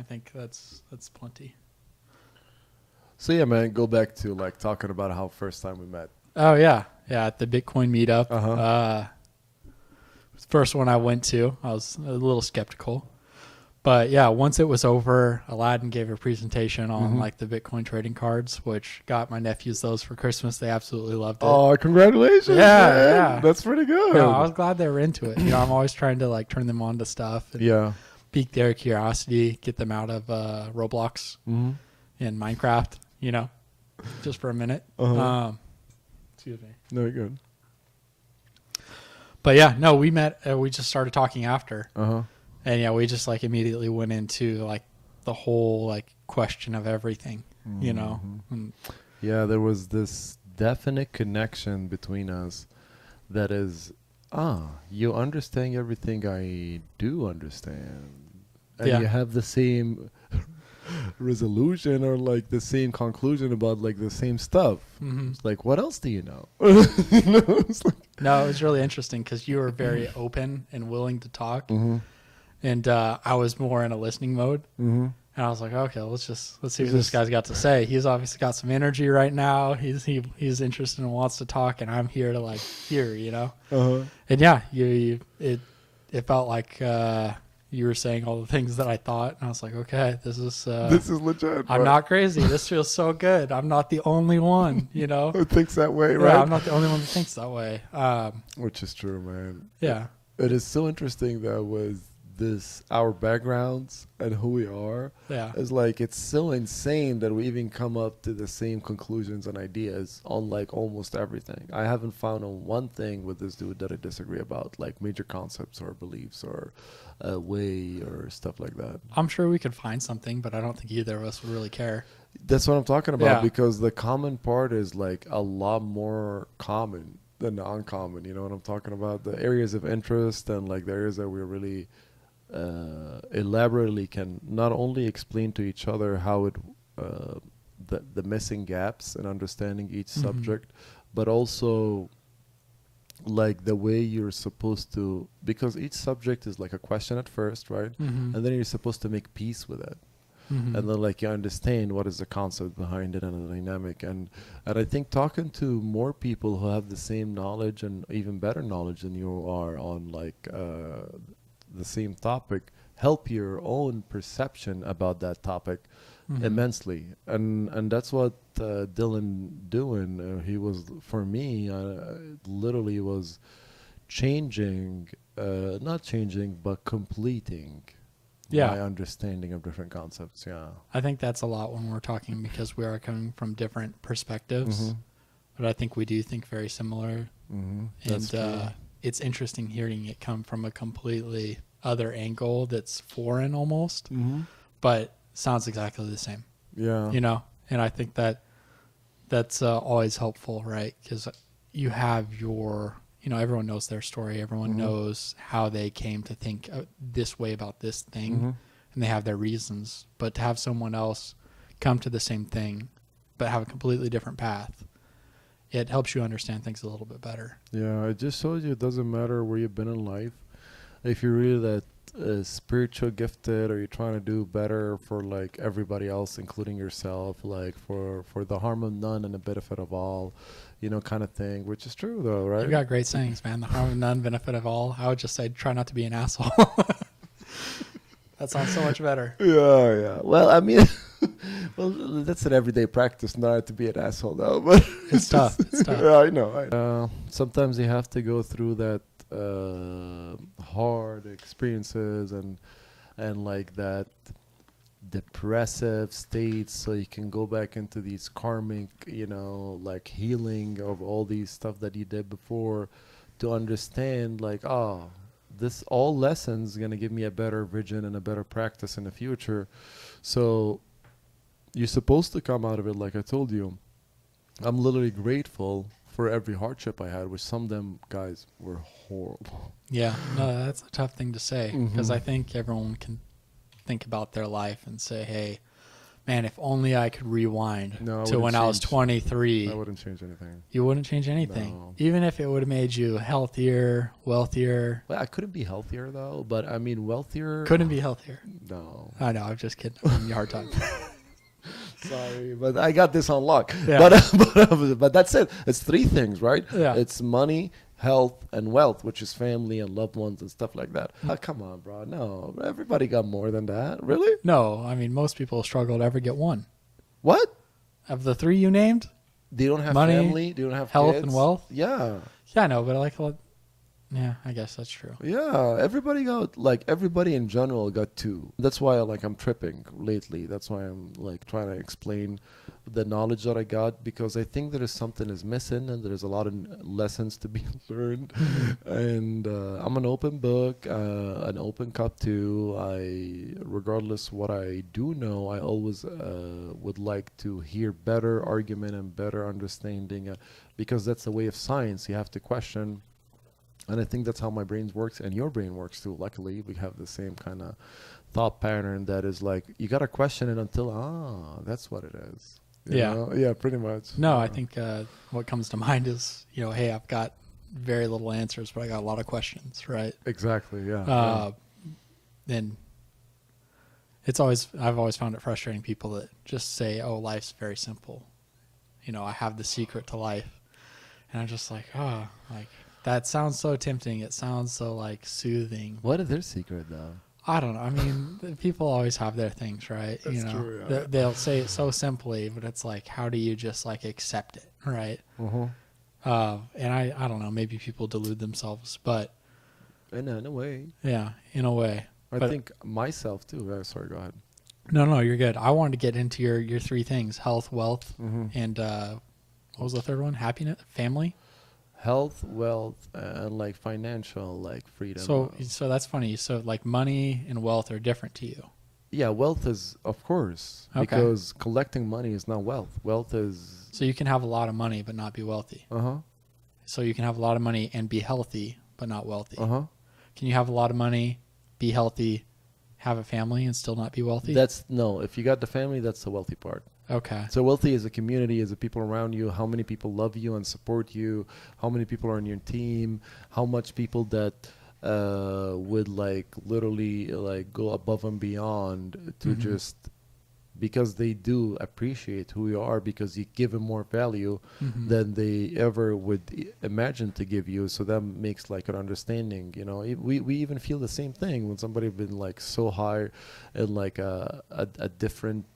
I think that's plenty. So yeah, man, go back to like talking about how first time we met. Oh yeah, at the Bitcoin meetup. Uh-huh. First one I went to, I was a little skeptical, but yeah, once it was over, Aladdin gave a presentation on like the Bitcoin trading cards, which got my nephews those for Christmas. They absolutely loved it. Oh, congratulations! Yeah, man. yeah. That's pretty good. I was glad they were into it. I'm always trying to like turn them on to stuff and pique their curiosity, get them out of Roblox and Minecraft, just for a minute. Excuse me. No, you're good. But yeah, no, we met, we just started talking after. Uh-huh. And yeah, we just like immediately went into like the whole like question of everything, And yeah, there was this definite connection between us that is, you understand everything I do understand. And you have the same resolution or like the same conclusion about like the same stuff. It's like, what else do you know? It's like, no, it was really interesting because you were very open and willing to talk. And I was more in a listening mode. And I was like, okay, let's see what this guy's got to say. He's obviously got some energy right now. He's interested and wants to talk, and I'm here to like hear, And yeah, it felt like you were saying all the things that I thought, and I was like, okay, this is legit. I'm not crazy. This feels so good. I'm not the only one, Who thinks that way, right? Yeah, I'm not the only one that thinks that way. Which is true, man. Yeah. It is so interesting that with our backgrounds and who we are. Yeah. It's like, it's so insane that we even come up to the same conclusions and ideas on like almost everything. I haven't found on one thing with this dude that I disagree about, like major concepts or beliefs or a way or stuff like that. I'm sure we could find something, but I don't think either of us would really care. That's what I'm talking about, because the common part is like a lot more common than the uncommon. You know what I'm talking about? The areas of interest and like the areas that we're really elaborately can not only explain to each other how it the missing gaps in understanding each subject, but also like the way you're supposed to, because each subject is like a question at first, right? And then you're supposed to make peace with it. And then like you understand what is the concept behind it and the dynamic. And I think talking to more people who have the same knowledge and even better knowledge than you are on like the same topic help your own perception about that topic immensely. And that's what Dillan doing. He was, for me, literally was changing, not changing, but completing my understanding of different concepts. Yeah, I think that's a lot when we're talking, because we are coming from different perspectives, but I think we do think very similar. And it's interesting hearing it come from a completely other angle that's foreign almost, but sounds exactly the same. Yeah. And I think that's always helpful, right? Because you have your, everyone knows their story. Everyone knows how they came to think this way about this thing, and they have their reasons. But to have someone else come to the same thing, but have a completely different path, it helps you understand things a little bit better. Yeah, it just shows you it doesn't matter where you've been in life. If you're really that spiritual gifted, or you're trying to do better for like everybody else, including yourself, like for the harm of none and the benefit of all, kind of thing, which is true though, right? You got great sayings, man. The harm of none, benefit of all. I would just say, try not to be an asshole. That sounds so much better. Yeah. Well, I mean, that's an everyday practice, not to be an asshole though, but it's tough. Yeah, I know. Sometimes you have to go through that hard experiences and like that depressive states, so you can go back into these karmic, like healing of all these stuff that you did before, to understand like, this all lessons gonna give me a better vision and a better practice in the future. So you're supposed to come out of it, like I told you. I'm literally grateful for every hardship I had, which some of them guys were horrible. Yeah, no, that's a tough thing to say, because I think everyone can think about their life and say, hey, man, if only I could rewind No, I to when I was wouldn't 23. I wouldn't change anything. You wouldn't change anything, No. even if it would have made you healthier, wealthier. Well, I couldn't be healthier though, but I mean wealthier. Couldn't be healthier. No. I know. I'm just kidding. I'm giving you a hard time. Sorry, but I got this on lock. Yeah. But that's it. It's three things, right? Yeah. It's money, health, and wealth, which is family and loved ones and stuff like that. Come on, bro. No, everybody got more than that. Really? No, I mean most people struggle to ever get one. What? Of the three you named, They don't have Money, family. They don't have health, kids. and wealth. Yeah. Yeah, I know, but yeah, I guess that's true. Yeah, everybody in general got two. That's why I'm tripping lately. That's why I'm like trying to explain the knowledge that I got, because I think there is something is missing and there's a lot of lessons to be learned. And I'm an open book, an open cup too. Regardless what I do know, I always would like to hear better argument and better understanding, because that's the way of science. You have to question. And I think that's how my brain works, and your brain works too. Luckily, we have the same kind of thought pattern that is like, you got to question it until, that's what it is. You know? Yeah, pretty much. No, I think what comes to mind is, hey, I've got very little answers, but I got a lot of questions, right? Exactly, yeah. And I've always found it frustrating, people that just say, oh, life's very simple. I have the secret to life. And I'm just like, that sounds so tempting. It sounds so soothing. What is their secret though? I don't know. I mean, people always have their things, right? That's true, yeah. They'll say it so simply, but it's like, how do you just accept it, right? Uh-huh. And I don't know. Maybe people delude themselves, but In a way. yeah, in a way. I think myself too. Sorry, go ahead. No, you're good. I wanted to get into your three things: health, wealth, and what was the third one? Happiness, family. Health, wealth, and financial, freedom. So that's funny. So money and wealth are different to you. Yeah, wealth is, of course, because collecting money is not wealth. Wealth is. So you can have a lot of money but not be wealthy. So you can have a lot of money and be healthy but not wealthy. Can you have a lot of money, be healthy, have a family, and still not be wealthy? No. If you got the family, that's the wealthy part. Okay. So wealthy is a community, is the people around you, how many people love you and support you, how many people are on your team, how much people that would literally go above and beyond to just because they do appreciate who you are, because you give them more value than they ever would imagine to give you. So that makes an understanding, we even feel the same thing when somebody been so high in a different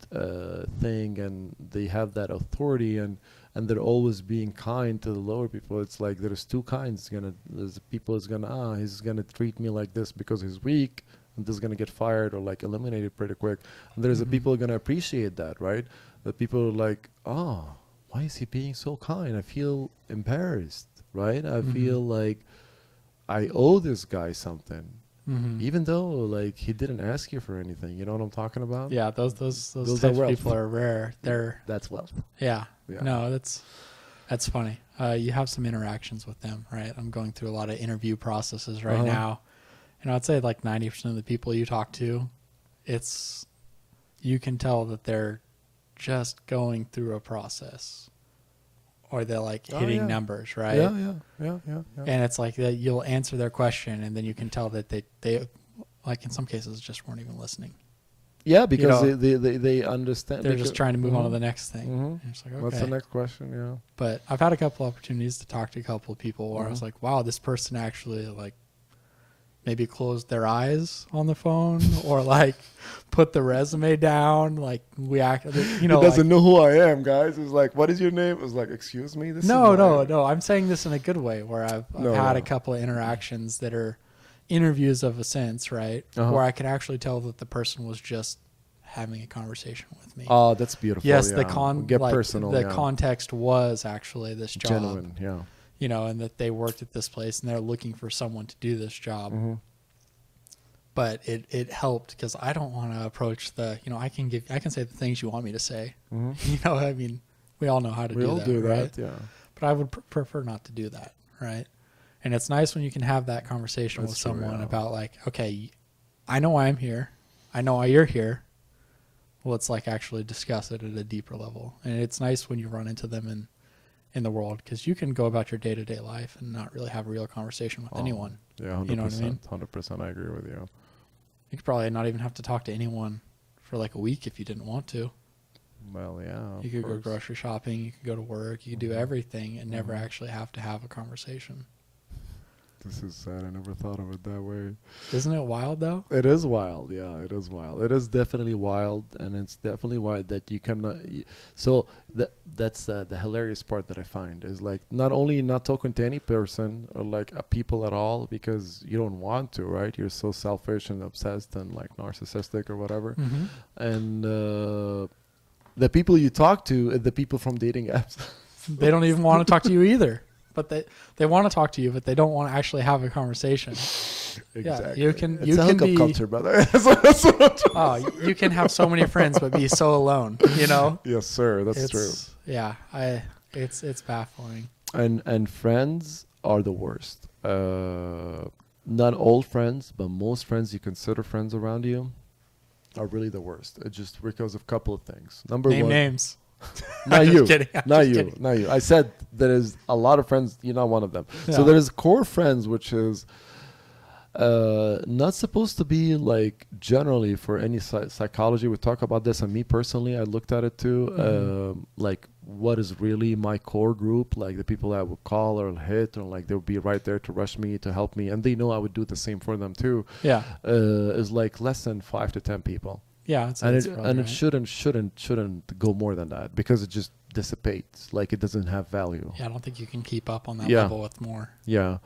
thing, and they have that authority, and they're always being kind to the lower people. It's like there's two kinds. There's people is gonna he's gonna treat me like this because he's weak, and this is going to get fired or eliminated pretty quick. And there's the people who are going to appreciate that, right? The people are like, why is he being so kind? I feel embarrassed, right? I feel like I owe this guy something, even though he didn't ask you for anything. You know what I'm talking about? Yeah, those types of people are rare. That's wealth. Yeah. No, that's funny. You have some interactions with them, right? I'm going through a lot of interview processes right now. I'd say 90% of the people you talk to, you can tell that they're just going through a process, or they're hitting numbers, right? Yeah. And it's that you'll answer their question, and then you can tell that they in some cases just weren't even listening. Yeah, because they understand. They're just trying to move on to the next thing. And it's okay. What's the next question? Yeah. But I've had a couple opportunities to talk to a couple of people where I was like, wow, this person actually maybe closed their eyes on the phone, or put the resume down. We act, He doesn't know who I am, guys. It's what is your name? It's excuse me. No. I'm saying this in a good way, where I've had a couple of interactions that are interviews of a sense, right? Where I could actually tell that the person was just having a conversation with me. Oh, that's beautiful. Yes, yeah. Personal. The context was actually this job. Genuine, yeah. And that they worked at this place and they're looking for someone to do this job. But it helped, because I don't want to approach I can say the things you want me to say. I mean, we all know how to do that. We all do that, right? Yeah. But I would prefer not to do that, right? And it's nice when you can have that conversation with someone about okay, I know why I'm here. I know why you're here. let's like actually discuss it at a deeper level. And it's nice when you run into them in the world, because you can go about your day-to-day life and not really have a real conversation with anyone. Yeah, 100%. You know what I mean? 100%. I agree with you. You could probably not even have to talk to anyone for like a week if you didn't want to. Well, yeah. You could go grocery shopping, you could go to work, you could do everything and never actually have to have a conversation. This is sad. I never thought of it that way. Isn't it wild though? It is wild. Yeah, it is wild. It is definitely wild, and it's definitely wild that you cannot. So that's the hilarious part that I find is like not only not talking to any person or like people at all because you don't want to, right? You're so selfish and obsessed and like narcissistic or whatever, and the people you talk to, the people from dating apps, they don't even want to talk to you either. But they want to talk to you, but they don't want to actually have a conversation. Exactly. Yeah, you can hookup be culture, brother. you can have so many friends but be so alone, you know? Yes, sir. That's true. Yeah, it's baffling. And friends are the worst. Not all friends, but most friends you consider friends around you are really the worst. It's just because of a couple of things. Number one, names. Not you. Not you. I said there is a lot of friends. You're not one of them. Yeah. So there is core friends, which is not supposed to be like generally for any psychology. We talk about this, and me personally, I looked at it too. Like what is really my core group? Like the people I would call or hit, or like they would be right there to rush me, to help me, and they know I would do the same for them too. Yeah, is like less than 5 to 10 people. Yeah, it shouldn't go more than that because it just dissipates. Like it doesn't have value. Yeah, I don't think you can keep up on that level with more. Yeah,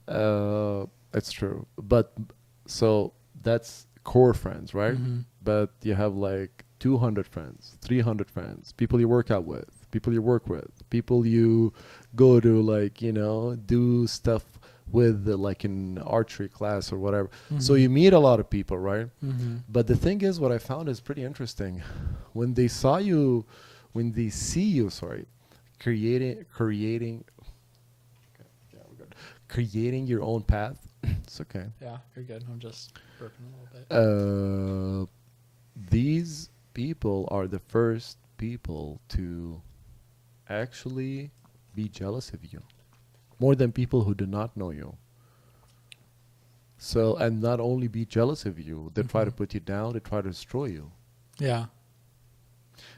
it's true. But so that's core friends, right? But you have like 200 friends, 300 friends, people you work out with, people you work with, people you go to like, do stuff with like in archery class or whatever. So you meet a lot of people, right? But the thing is, what I found is pretty interesting. When they see you, creating your own path. It's okay. Yeah, you're good. I'm just burping a little bit. These people are the first people to actually be jealous of you. More than people who do not know you. So, and not only be jealous of you, they try to put you down, they try to destroy you. Yeah.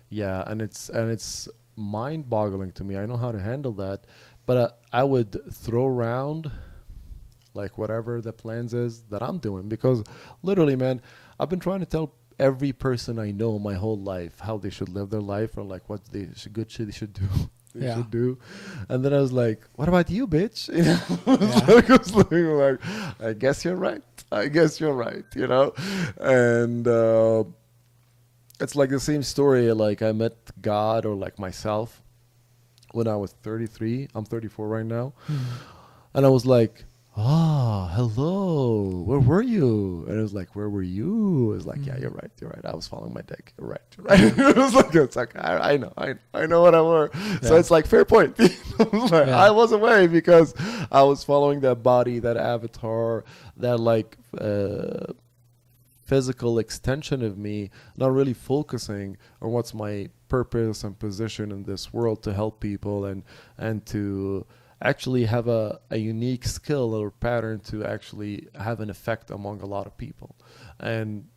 Yeah, and it's mind-boggling to me. I know how to handle that, but I would throw around like whatever the plans is that I'm doing, because literally, man, I've been trying to tell every person I know my whole life how they should live their life, or like what good shit they should do. Should do. And then I was like, what about you, bitch? I was like, I guess you're right, and it's like the same story. Like I met God or like myself when I was 33. I'm 34 right now. And I was like, hello, where were you? And it was like, where were you? It was like, yeah, you're right. I was following my dick. You're right. It's like I know what I were. Yeah. So it's like, fair point. I was away because I was following that body, that avatar, that like physical extension of me, not really focusing on what's my purpose and position in this world to help people and to actually have a unique skill or pattern to actually have an effect among a lot of people. And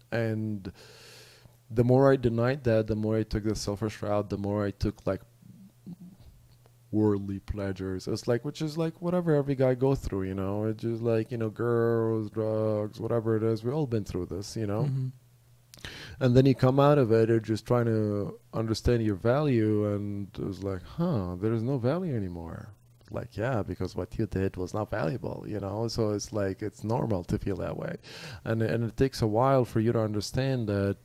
the more I denied that, the more I took the selfish route, the more I took like worldly pleasures. It's like, which is like whatever every guy goes through, It's just like, girls, drugs, whatever it is. We've all been through this, And then you come out of it, you're just trying to understand your value, and it's like, there is no value anymore. Like, yeah, because what you did was not valuable, So it's like, it's normal to feel that way. And it takes a while for you to understand that,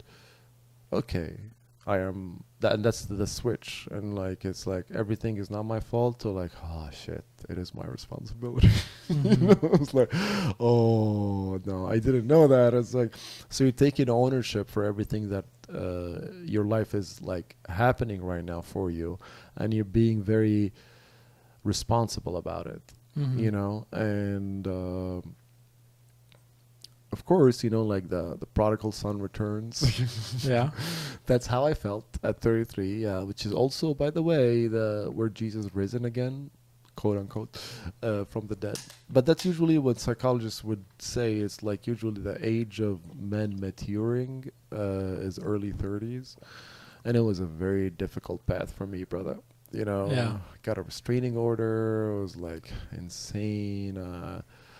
okay, I am that, and that's the switch. And like, it's like, everything is not my fault. So like, oh shit, it is my responsibility. It's like, oh no, I didn't know that. It's like, so you're taking ownership for everything that your life is like happening right now for you. And you're being very responsible about it, and of course, like the prodigal son returns. Yeah. That's how I felt at 33, which is also, by the way, where Jesus risen again, quote unquote, from the dead. But that's usually what psychologists would say. It's like usually the age of men maturing is early 30s. And it was a very difficult path for me, brother. Yeah. Got a restraining order. It was like insane.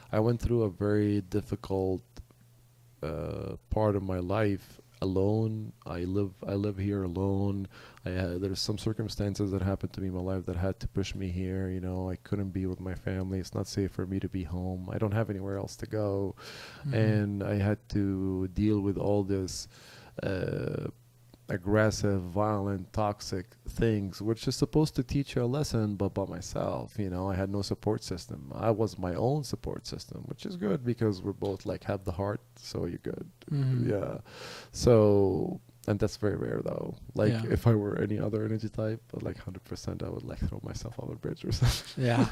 I went through a very difficult part of my life alone. I live here alone. There's some circumstances that happened to me in my life that had to push me here. I couldn't be with my family. It's not safe for me to be home. I don't have anywhere else to go. And I had to deal with all this aggressive, violent, toxic things, which is supposed to teach you a lesson, but by myself, I had no support system. I was my own support system, which is good because we're both like have the heart, so you're good. Yeah. So, and that's very rare though. Like if I were any other energy type, like 100%, I would like throw myself off a bridge or something. Yeah.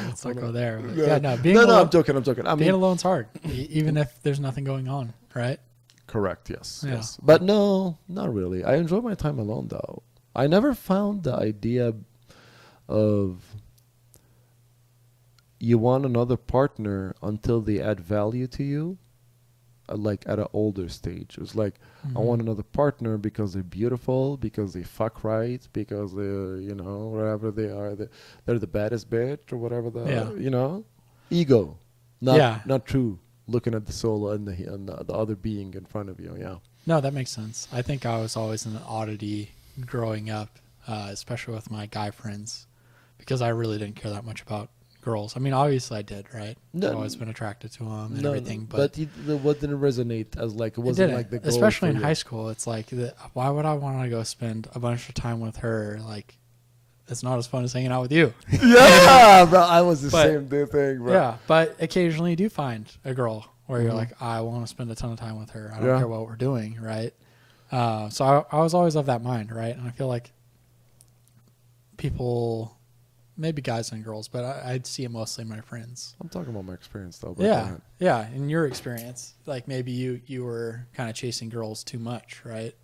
Let's not go there. No, I'm joking. Being alone's hard, even if there's nothing going on, right? Correct. Yes. But no, not really. I enjoy my time alone, though. I never found the idea of you want another partner until they add value to you, like at an older stage. It was like, I want another partner because they're beautiful, because they fuck right, because they're, wherever they are, they're the baddest bitch or whatever ego, not true. Looking at the soul and the other being in front of you, No, that makes sense. I think I was always an oddity growing up, especially with my guy friends, because I really didn't care that much about girls. I mean, obviously I did, right? I've always been attracted to them and everything. But what didn't resonate as like, it wasn't like the goal. Especially in high school, it's like, why would I want to go spend a bunch of time with her? Like, it's not as fun as hanging out with you. Yeah, bro. I was the same thing, bro. Yeah, but occasionally you do find a girl where you're like, I want to spend a ton of time with her. I don't care what we're doing, right? So I was always of that mind, right? And I feel like people, maybe guys and girls, but I'd see it mostly in my friends. I'm talking about my experience, though. Yeah. In your experience, like maybe you were kind of chasing girls too much, right?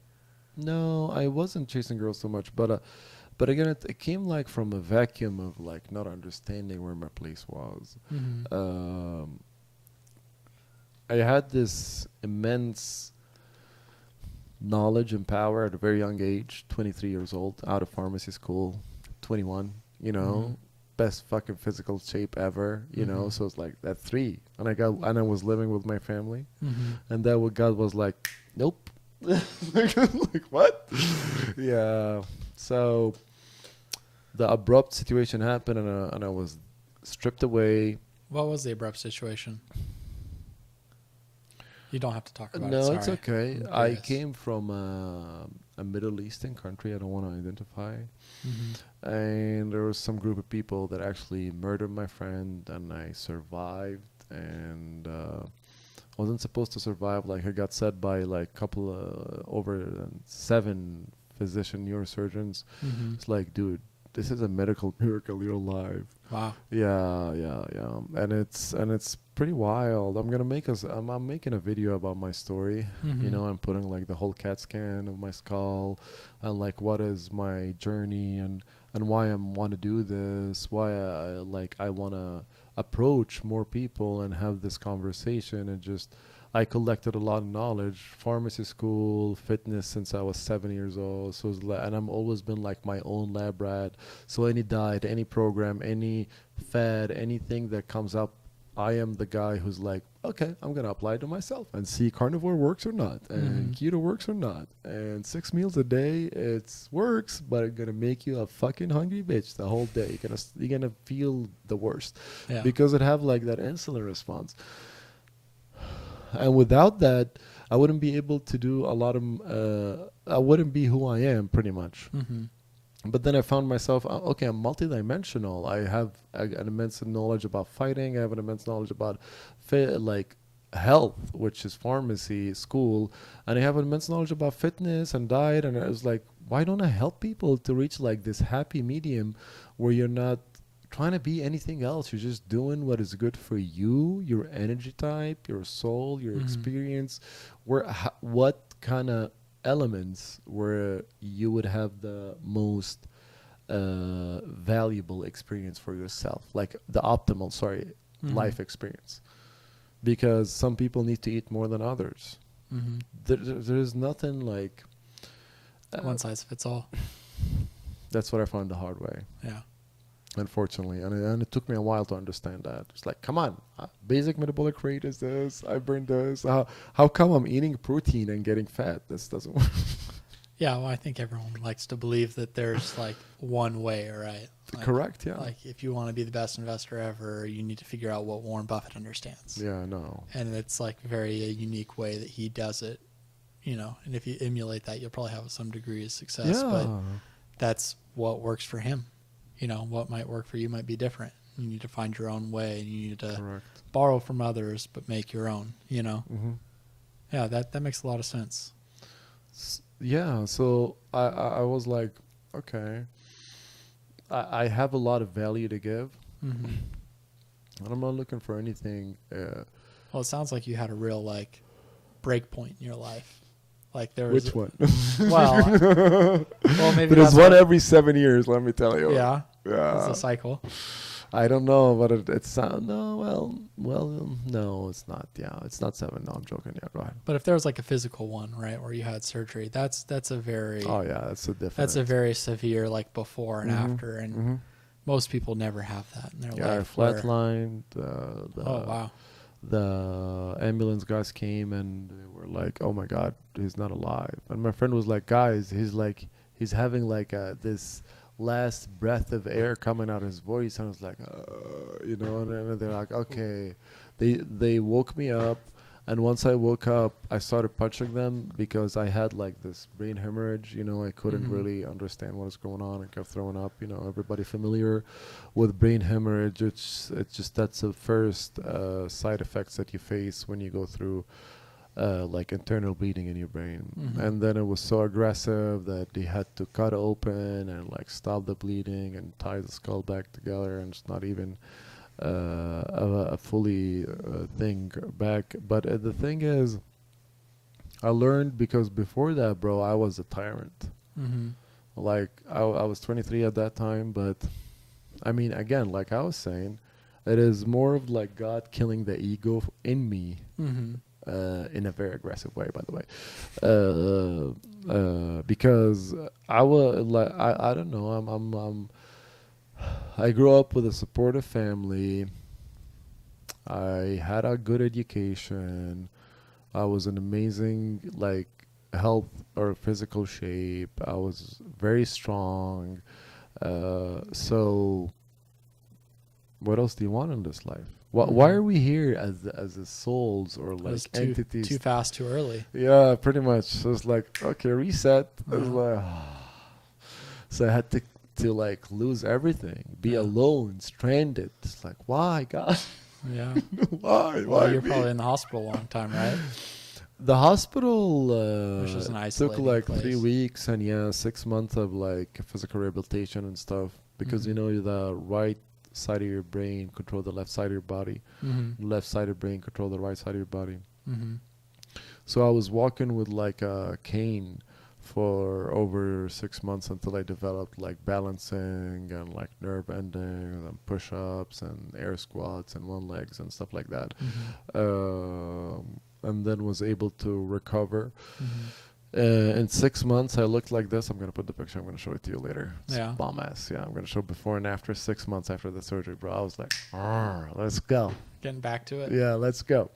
No, I wasn't chasing girls so much, but again, it came like from a vacuum of like not understanding where my place was. I had this immense knowledge and power at a very young age, 23 years old, out of pharmacy school, 21, best fucking physical shape ever, so it's like at 3. And I was living with my family, and that what God was like, nope. Like what? Yeah. So the abrupt situation happened, and I was stripped away. What was the abrupt situation? You don't have to talk about it. No, it's okay. I came from a Middle Eastern country. I don't want to identify. And there was some group of people that actually murdered my friend, and I survived. And I wasn't supposed to survive. Like I got said by like over 7 physician neurosurgeons. It's like, dude, this is a medical miracle. You're alive. Wow. Yeah. And it's pretty wild. I'm making a video about my story. I'm putting like the whole CAT scan of my skull, and like what is my journey and why I want to do this. Why I want to approach more people and have this conversation, and just I collected a lot of knowledge, pharmacy school, fitness since I was 7 years old. So and I've always been like my own lab rat. So any diet, any program, any fad, anything that comes up, I am the guy who's like, okay, I'm going to apply it to myself and see carnivore works or not, and keto works or not. And 6 meals a day, it works, but it's going to make you a fucking hungry bitch the whole day. You're going to feel the worst because it have like that insulin response. And without that, I wouldn't be able to do a lot of, I wouldn't be who I am pretty much. But then I found myself, okay, I'm multidimensional. I have an immense knowledge about fighting. I have an immense knowledge about health, which is pharmacy, school. And I have an immense knowledge about fitness and diet. And I was like, why don't I help people to reach like this happy medium where you're not trying to be anything else. You're just doing what is good for you, your energy type, your soul, your experience. What kind of elements where you would have the most valuable experience for yourself, like the optimal, life experience. Because some people need to eat more than others. There's nothing like one size fits all. That's what I found the hard way. Yeah. Unfortunately, and it took me a while to understand that. It's like, come on, basic metabolic rate is this. I burn this. How come I'm eating protein and getting fat? This doesn't work. Yeah, well, I think everyone likes to believe that there's like one way, right? Like, correct, yeah. Like if you want to be the best investor ever, you need to figure out what Warren Buffett understands. Yeah, no. And it's like very a unique way that he does it, you know. And if you emulate that, you'll probably have some degree of success. Yeah. But that's what works for him. You know, what might work for you might be different. You need to find your own way, and you need to borrow from others, but make your own, you know. Yeah, that makes a lot of sense. Yeah, so I was like, okay, I have a lot of value to give, and I'm not looking for anything. Well, it sounds like you had a real like break point in your life. Like there was which one? Well, maybe there's one every 7 years. Let me tell you. Yeah, yeah, it's a cycle. I don't know, but it sounds no. Well, no, it's not. Yeah, it's not 7. No, I'm joking. Yeah, go ahead. But if there was like a physical one, right, where you had surgery, that's a very that's a different. That's a very severe like before and after, and most people never have that in their life. Flatlined. Oh wow. The ambulance guys came and they were like, "Oh my God, he's not alive." And my friend was like, "Guys, he's having like this last breath of air coming out of his voice." And I was like, you know, and they're like, "Okay." They woke me up, and once I woke up, I started punching them because I had like this brain hemorrhage. You know, I couldn't really understand what was going on. I kept throwing up. You know, everybody familiar with brain hemorrhage. It's just that's the first side effects that you face when you go through like internal bleeding in your brain. And then it was so aggressive that they had to cut open and like stop the bleeding and tie the skull back together, and it's not even a fully thing back. But the thing is, I learned, because before that, bro, I was a tyrant. Like I was 23 at that time, but I mean, again, like I was saying, it is more of like God killing the ego in me. In a very aggressive way, by the way, because I was like, I don't know, I grew up with a supportive family. I had a good education. I was in amazing like health or physical shape. I was very strong. So what else do you want in this life? Why are we here as a souls or like entities? Too fast, too early. Yeah, pretty much. So it's like, okay, reset. It's like, so I had to like lose everything, be alone, stranded. It's like, why, God? Yeah. Why? Well, you're probably in the hospital a long time, right? The hospital took like place. 3 weeks and 6 months of like physical rehabilitation and stuff, because you know the right side of your brain control the left side of your body, left side of brain control the right side of your body. So I was walking with like a cane for over 6 months until I developed like balancing and like nerve endings and push-ups and air squats and one legs and stuff like that. And then was able to recover. In 6 months, I looked like this. I'm going to put the picture. I'm going to show it to you later. It's bomb ass. Yeah, I'm going to show before and after. 6 months after the surgery, bro. I was like, let's go. Getting back to it. Yeah, let's go.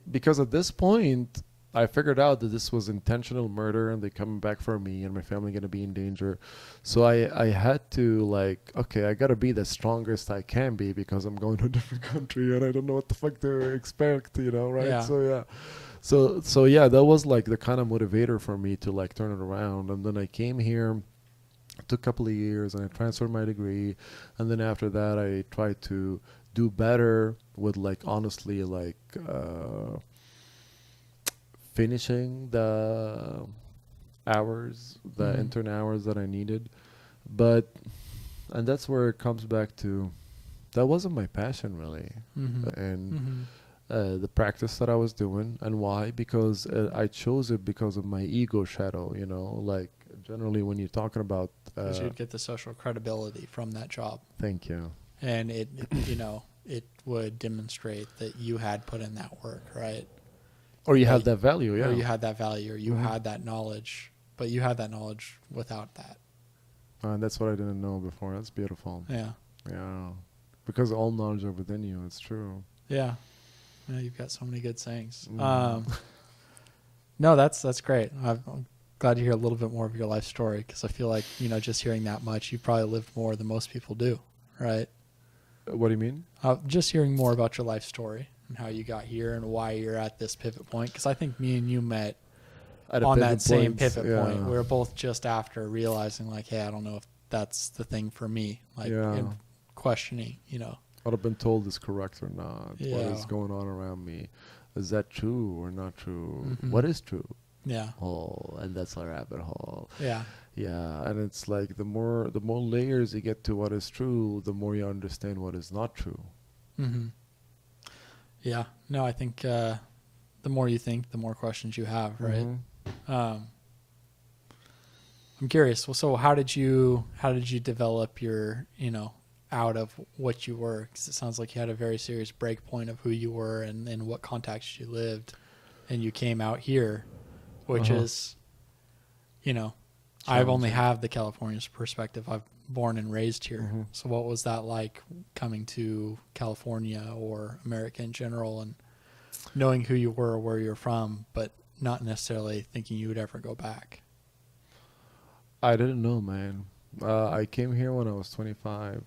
Because at this point, I figured out that this was intentional murder and they're coming back for me and my family going to be in danger. So I had to like, okay, I got to be the strongest I can be because I'm going to a different country and I don't know what the fuck to expect, you know, right? Yeah. So, yeah. So yeah, that was like the kind of motivator for me to like turn it around. And then I came here, it took a couple of years, and I transferred my degree. And then after that, I tried to do better with like, honestly, like finishing the hours, the intern hours that I needed. But And that's where it comes back to, that wasn't my passion really. And the practice that I was doing. And why? Because I chose it because of my ego shadow, you know, like generally when you're talking about... Because you'd get the social credibility from that job. Thank you. And it, you know, it would demonstrate that you had put in that work, right? Or you had that value, yeah. Or you had that value, or you had that knowledge, but you had that knowledge without that. And that's what I didn't know before. That's beautiful. Yeah. Yeah. Because all knowledge are within you. It's true. Yeah. Yeah, you've got so many good sayings. No, that's great. I'm glad to hear a little bit more of your life story, because I feel like, you know, just hearing that much, you've probably lived more than most people do, right? What do you mean? Just hearing more about your life story and how you got here and why you're at this pivot point. Because I think me and you met on that same pivot point. We were both just after realizing, like, hey, I don't know if that's the thing for me. Like, and questioning, you know. What I've been told is correct or not. Yeah. What is going on around me? Is that true or not true? What is true? Yeah. Oh, and that's a rabbit hole. Yeah. Yeah, and it's like the more layers you get to what is true, the more you understand what is not true. Yeah. No, I think the more you think, the more questions you have, right? I'm curious. Well, so how did you develop your, you know, out of what you were? Because it sounds like you had a very serious break point of who you were and in what context you lived, and you came out here, which is, you know, I've only have the California perspective. I've born and raised here. So what was that like coming to California or America in general, and knowing who you were, where you're from, but not necessarily thinking you would ever go back? I didn't know, man. I came here when I was 25,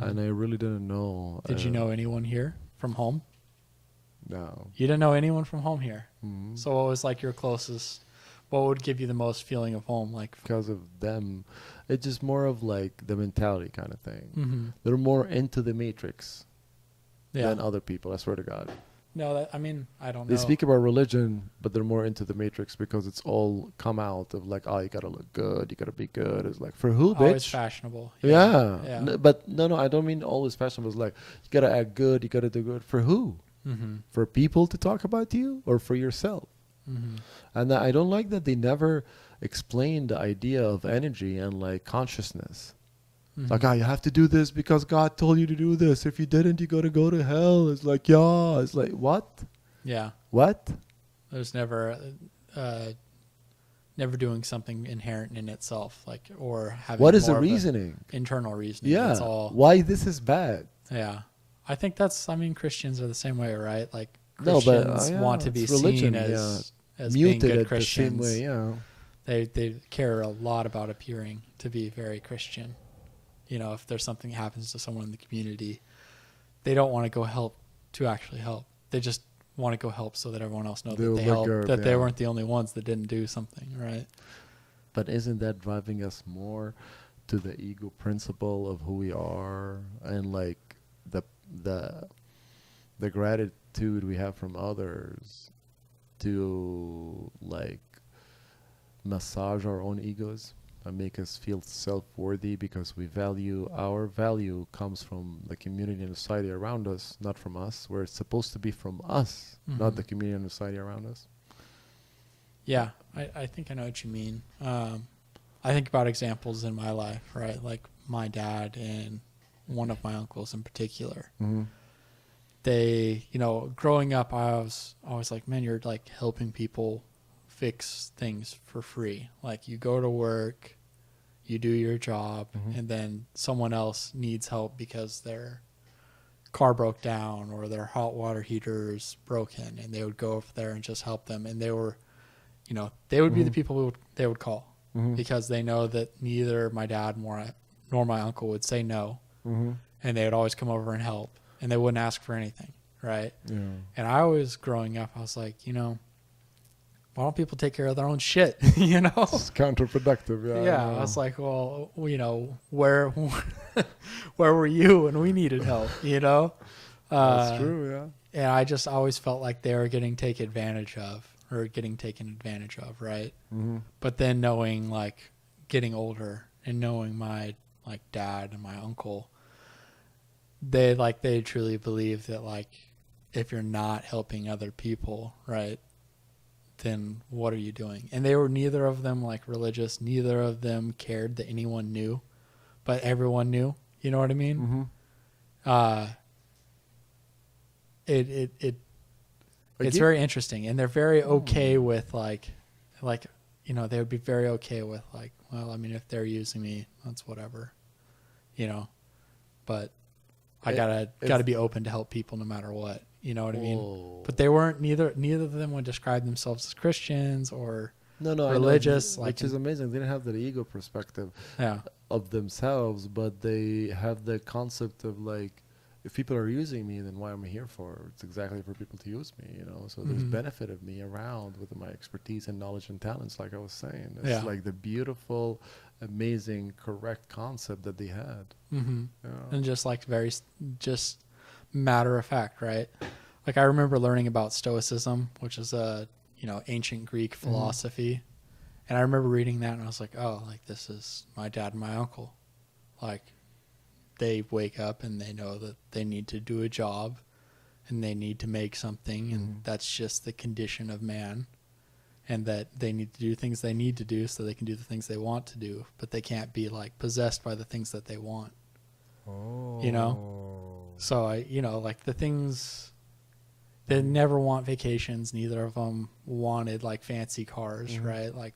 and I really didn't know. Did you know anyone here from home? No. You didn't know anyone from home here. So what was like your closest? What would give you the most feeling of home? Like, because of them, it's just more of like the mentality kind of thing. They're more into the matrix than other people. I swear to God. No, I mean, I don't know. They speak about religion, but they're more into the matrix because it's all come out of like, oh, you gotta look good, you gotta be good. It's like, for who, bitch? Always fashionable. Yeah. But no, I don't mean always fashionable. It's like, you gotta act good, you gotta do good. For who? For people to talk about you, or for yourself? And I don't like that they never explain the idea of energy and like consciousness. Like, you have to do this because God told you to do this. If you didn't, you gotta go to hell. It's like, yeah. It's like, what? Yeah. What? There's never doing something inherent in itself, like, or having. What is the reasoning? Internal reasoning. Yeah. That's all. Why this is bad? Yeah. I think that's. I mean, Christians are the same way, right? Like, Christians Christians want to be seen as being good Christians. The same way, They care a lot about appearing to be very Christian. You know, if there's something that happens to someone in the community, they don't want to go help to actually help. They just want to go help so that everyone else knows that they helped, that they weren't the only ones that didn't do something, right? But isn't that driving us more to the ego principle of who we are, and like the gratitude we have from others to like massage our own egos and make us feel self-worthy, because our value comes from the community and society around us, not from us, where it's supposed to be from us, not the community and society around us. Yeah, I think I know what you mean. I think about examples in my life, right? Like my dad and one of my uncles in particular. They, you know, growing up, I was always like, man, you're like helping people fix things for free. Like, you go to work, you do your job, and then someone else needs help because their car broke down or their hot water heater is broken, and they would go over there and just help them. And they were, you know, they would be the people they would call because they know that neither my dad nor my uncle would say no, and they would always come over and help, and they wouldn't ask for anything, right? Yeah. And I was growing up, I was like, you know, why don't people take care of their own shit? You know, it's counterproductive. Yeah. I was like, well, you know, where were you when we needed help? You know, that's true. Yeah. And I just always felt like they were getting taken advantage of, right? But then knowing, like, getting older and knowing my like dad and my uncle, they truly believe that like if you're not helping other people, right, then what are you doing? And they were neither of them like religious, neither of them cared that anyone knew, but everyone knew. You know what I mean? Mm-hmm. It's very interesting, and they're very okay with like you know, they would be very okay with like, well, I mean, if they're using me, that's whatever, you know, but I gotta be open to help people no matter what, you know what I mean? But they weren't, neither of them would describe themselves as Christians or religious, which is amazing. They didn't have that ego perspective of themselves, but they have the concept of like, if people are using me, then why am I here for? It's exactly for people to use me, you know. So there's benefit of me around with my expertise and knowledge and talents, like I was saying. It's like the beautiful, amazing, correct concept that they had. Mm-hmm. Yeah. And just like very, just matter of fact, right? Like I remember learning about Stoicism, which is a, you know, ancient Greek philosophy. And I remember reading that and I was like, oh, like this is my dad and my uncle. Like, they wake up and they know that they need to do a job and they need to make something, and that's just the condition of man, and that they need to do things they need to do so they can do the things they want to do, but they can't be like possessed by the things that they want. You know? So I, you know, like the things, they never want vacations. Neither of them wanted like fancy cars, right? Like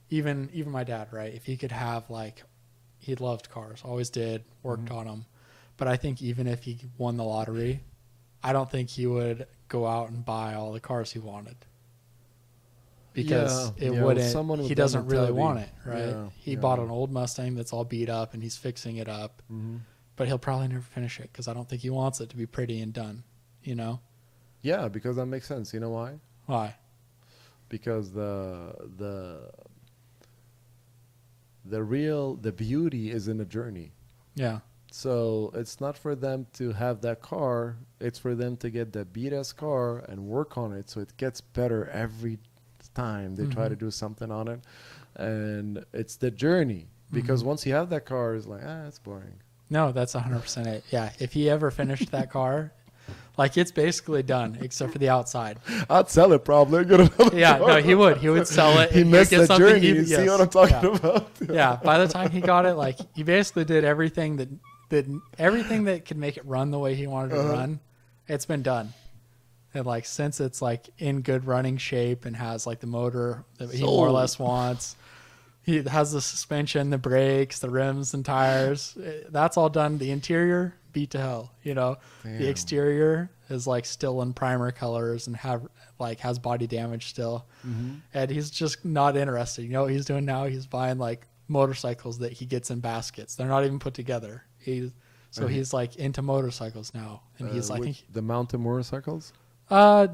even my dad, right? If he could have like, he loved cars, always did, worked on them. But I think even if he won the lottery, I don't think he would go out and buy all the cars he wanted. Because he doesn't really want it, right? He bought an old Mustang that's all beat up and he's fixing it up. But he'll probably never finish it because I don't think he wants it to be pretty and done, you know? Yeah, because that makes sense. You know why? Why? Because the beauty is in the journey. Yeah. So it's not for them to have that car. It's for them to get that beat-ass car and work on it so it gets better every time they try to do something on it. And it's the journey. Because once you have that car, it's like, it's boring. No, that's 100% it. Yeah. If he ever finished that car, like it's basically done except for the outside. I'd sell it probably. No, he would. He would sell it. He missed the journey. You see what I'm talking about? Yeah. By the time he got it, like he basically did everything that could make it run the way he wanted to run. It's been done. And like since it's like in good running shape and has like the motor that he more or less wants, he has the suspension, the brakes, the rims and tires. That's all done. The interior beat to hell, you know. Damn. The exterior is like still in primer colors and has body damage still. And he's just not interested. You know what he's doing now? He's buying like motorcycles that he gets in baskets. They're not even put together. He's like into motorcycles now. And he's like the mountain motorcycles? Like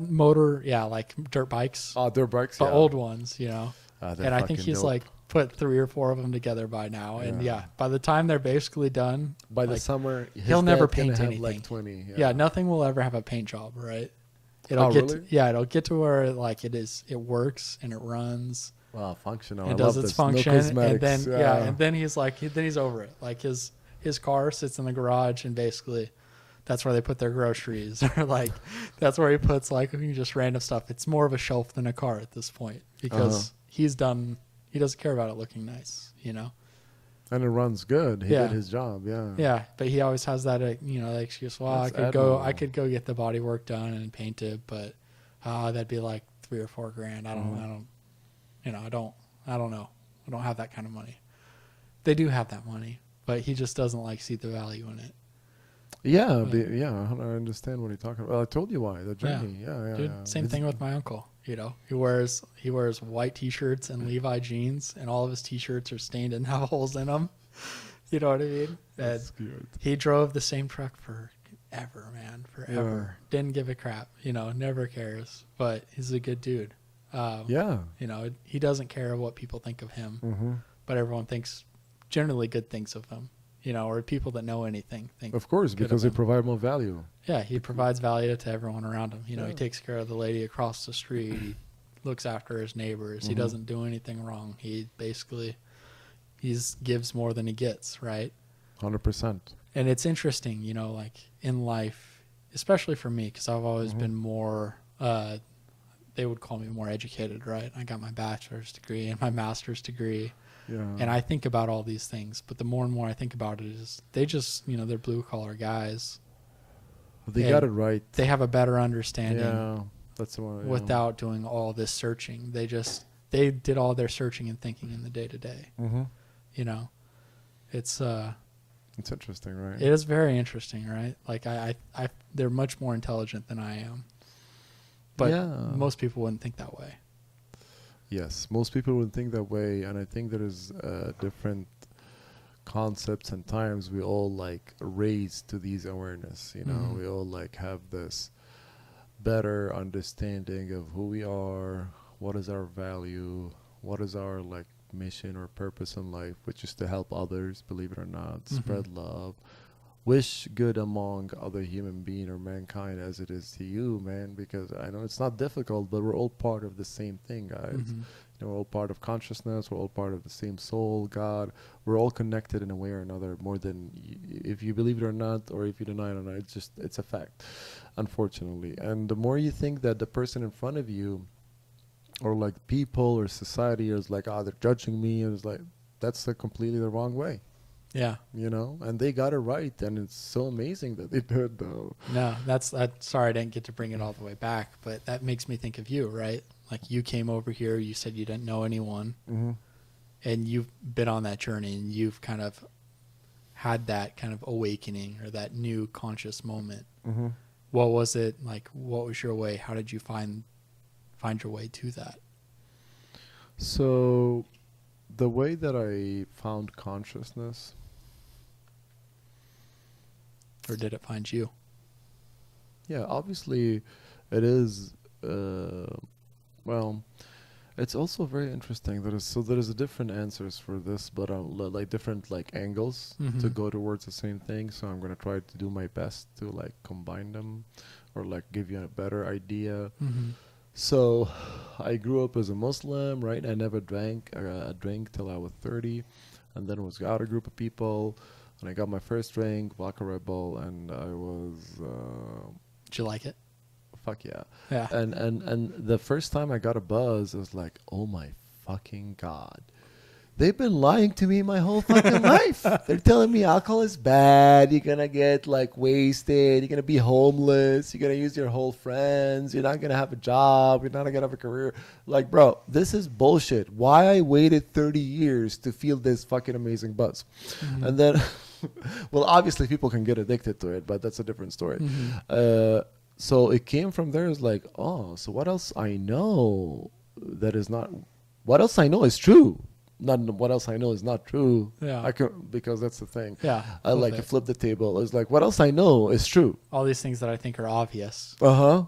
dirt bikes. Oh, dirt bikes, but old ones, you know. And I think he's dope. Like put 3 or 4 of them together by now. And by the time they're basically done, by the summer, he'll never paint anything. Like 20. Nothing will ever have a paint job, right? It'll get to where like it works and it runs. Wow, functional. It does its function, and then and then he's like, he's over it. Like his car sits in the garage, and basically that's where they put their groceries, or like that's where he puts like just random stuff. It's more of a shelf than a car at this point because he's done. He doesn't care about it looking nice, you know. And it runs good. He did his job, Yeah, but he always has that, the excuse. Well, I could go get the body work done and paint it, but that'd be like $3 or $4 grand. I don't know. I don't have that kind of money. They do have that money, but he just doesn't like see the value in it. Yeah, I understand what you're talking about. Well, I told you why, the journey. Yeah. Dude, same thing with my uncle. You know, he wears white T-shirts and Levi jeans, and all of his T-shirts are stained and have holes in them. You know what I mean? That's good. He drove the same truck forever, man, forever. Yeah. Didn't give a crap. You know, never cares. But he's a good dude. You know, he doesn't care what people think of him, but everyone thinks generally good things of him. You know, or people that know anything think. Of course, because they provide more value. Yeah, he provides value to everyone around him. You know, he takes care of the lady across the street. He looks after his neighbors. He doesn't do anything wrong. He basically, he gives more than he gets, right? 100%. And it's interesting, you know, like in life, especially for me, because I've always been more, they would call me more educated, right? I got my bachelor's degree and my master's degree. Yeah. And I think about all these things, but the more and more I think about it is they just, you know, they're blue collar guys. They got it right. They have a better understanding. Yeah. That's the one. Without doing all this searching. They did all their searching and thinking in the day to day. You know, it's interesting, right? It is very interesting, right? Like they're much more intelligent than I am, but most people wouldn't think that way. Yes, most people wouldn't think that way, and I think there is different concepts and times we all like raised to these awareness. You know, we all like have this better understanding of who we are, what is our value, what is our like mission or purpose in life, which is to help others, believe it or not, spread love, wish good among other human being or mankind as it is to you, man, because I know it's not difficult, but we're all part of the same thing, guys. You know, we're all part of consciousness, we're all part of the same soul, God. We're all connected in a way or another, more than if you believe it or not, or if you deny it or not. It's a fact, unfortunately. And the more you think that the person in front of you, or like people or society is like, they're judging me, and it's like, that's completely the wrong way. Yeah. You know, and they got it right, and it's so amazing that they did, though. No, that's sorry I didn't get to bring it all the way back, but that makes me think of you, right? Like you came over here, you said you didn't know anyone, and you've been on that journey, and you've kind of had that kind of awakening or that new conscious moment. What was it like? What was your way? How did you find your way to that? So the way that I found consciousness, or did it find you? Yeah, obviously it is, well, it's also very interesting. There is a different answers for this, but like different like angles to go towards the same thing. So I'm going to try to do my best to like combine them or like give you a better idea. So I grew up as a Muslim, right? I never drank till I was 30, and then was out a group of people, and I got my first drink, vodka Red Bull, and I was Did you like it? Fuck yeah. Yeah. And the first time I got a buzz, I was like, oh my fucking God. They've been lying to me my whole fucking life. They're telling me alcohol is bad. You're going to get like wasted. You're going to be homeless. You're going to use your whole friends. You're not going to have a job. You're not going to have a career. Like, bro, this is bullshit. Why I waited 30 years to feel this fucking amazing buzz? And then, well, obviously people can get addicted to it, but that's a different story. So it came from there. It's like, oh, so what else I know that is not, what else I know is true. Not what else I know is not true. Yeah. Because that's the thing. Yeah. I like to flip the table. It's like, what else I know is true. All these things that I think are obvious.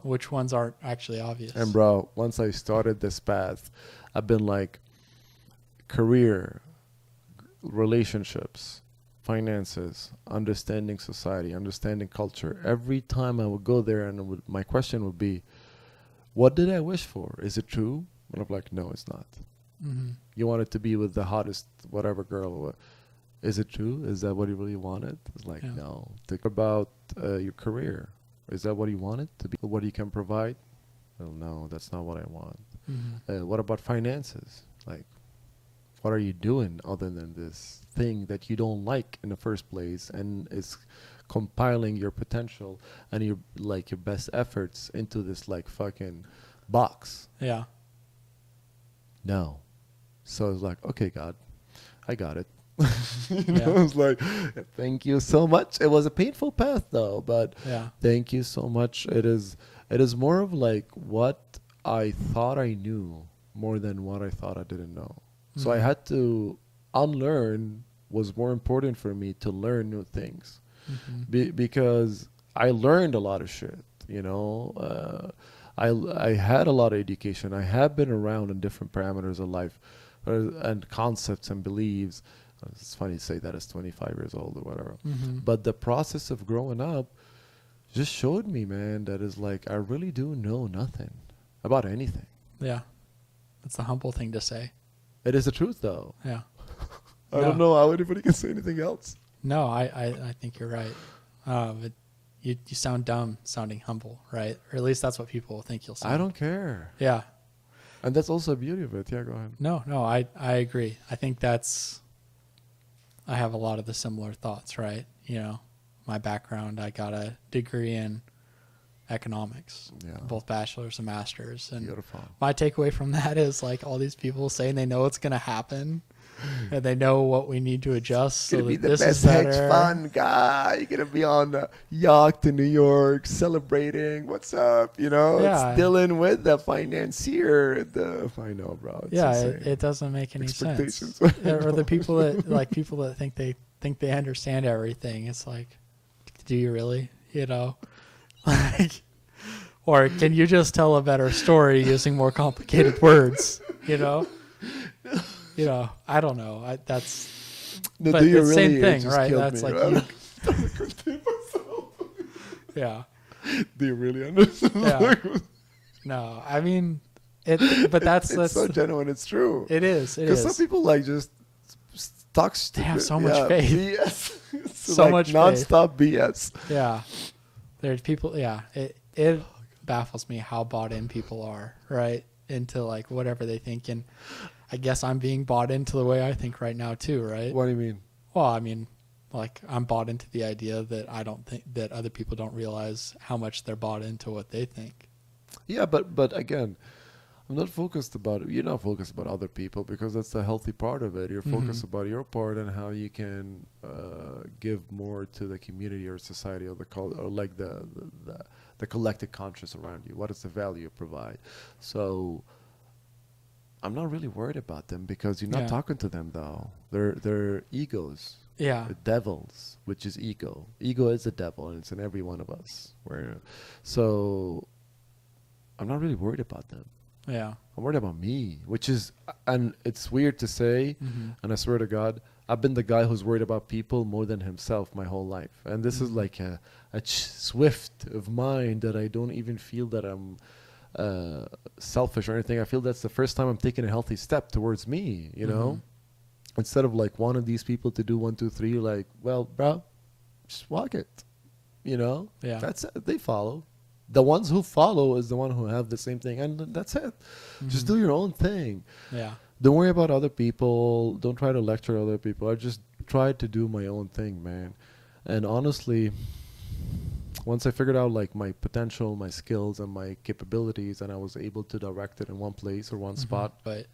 Which ones aren't actually obvious? And bro, once I started this path, I've been like career, relationships, finances, understanding society, understanding culture. Every time I would go there and my question would be, what did I wish for? Is it true? And I'm like, no, it's not. You wanted to be with the hottest whatever girl. Is it true? Is that what you really wanted? It's like, no. Think about your career. Is that what you wanted to be? What you can provide? Well, no, that's not what I want. What about finances? Like, what are you doing other than this thing that you don't like in the first place and is compiling your potential and your like your best efforts into this like fucking box? Yeah. No. So I was like, okay, God, I got it. I was like, thank you so much. It was a painful path though, but thank you so much. It is more of like what I thought I knew more than what I thought I didn't know. So I had to unlearn was more important for me to learn new things because I learned a lot of shit, you know. I had a lot of education. I have been around in different parameters of life and concepts and beliefs. It's funny to say that as 25 years old or whatever. But the process of growing up just showed me, man, that is like I really do know nothing about anything. Yeah. That's the humble thing to say. It is the truth, though. Yeah. I don't know how anybody can say anything else. No, I think you're right. But you sound dumb sounding humble, right? Or at least that's what people think you'll sound. I don't care. Yeah. And that's also the beauty of it. Yeah, go ahead. No, I agree. I think I have a lot of the similar thoughts, right? You know, my background, I got a degree in economics, both bachelor's and master's. And beautiful. My takeaway from that is like all these people saying they know what's going to happen and they know what we need to adjust. You're so gonna be that the this best is better. hedge fund guy. You're gonna be on the yacht in New York celebrating. What's up? You know, Yeah. it's Dillan with the financier. I know, bro. It's It doesn't make any sense. Expectations. Or the people that think they understand everything. It's like, do you really? You know, like, or can you just tell a better story using more complicated words? You know. I don't know. That's No, but do you the really? same thing, Just right? killed That's me, like right? yeah. Do you really understand? Yeah. No, I mean it. But that's so genuine. It's true. It is. Because some people like just talk. They have so much faith. BS. So like much nonstop BS. Yeah. There's people. Yeah. It baffles me how bought in people are, right, into like whatever they think. And I guess I'm being bought into the way I think right now too, right? What do you mean? Well, I mean, like I'm bought into the idea that I don't think that other people don't realize how much they're bought into what they think. Yeah, but again, I'm not focused about it. You're not focused about other people because that's the healthy part of it. You're focused about your part and how you can give more to the community or society or or like the collective conscious around you. What is the value you provide? So I'm not really worried about them because you're not talking to them though. They're egos. Yeah. The devils, which is ego. Ego is the devil, and it's in every one of us. So I'm not really worried about them. Yeah. I'm worried about me, which is, and it's weird to say, and I swear to God, I've been the guy who's worried about people more than himself my whole life. And this is like a swift of mind that I don't even feel that I'm selfish or anything. I feel that's the first time I'm taking a healthy step towards me, you know? Instead of like one of these people to do 1, 2, 3, like, well, bro, just walk it, you know? Yeah. That's it. They follow. The ones who follow is the one who have the same thing, and that's it. Just do your own thing. Yeah. Don't worry about other people. Don't try to lecture other people. I just try to do my own thing, man. And honestly, once I figured out like my potential, my skills, and my capabilities, and I was able to direct it in one place or one spot. But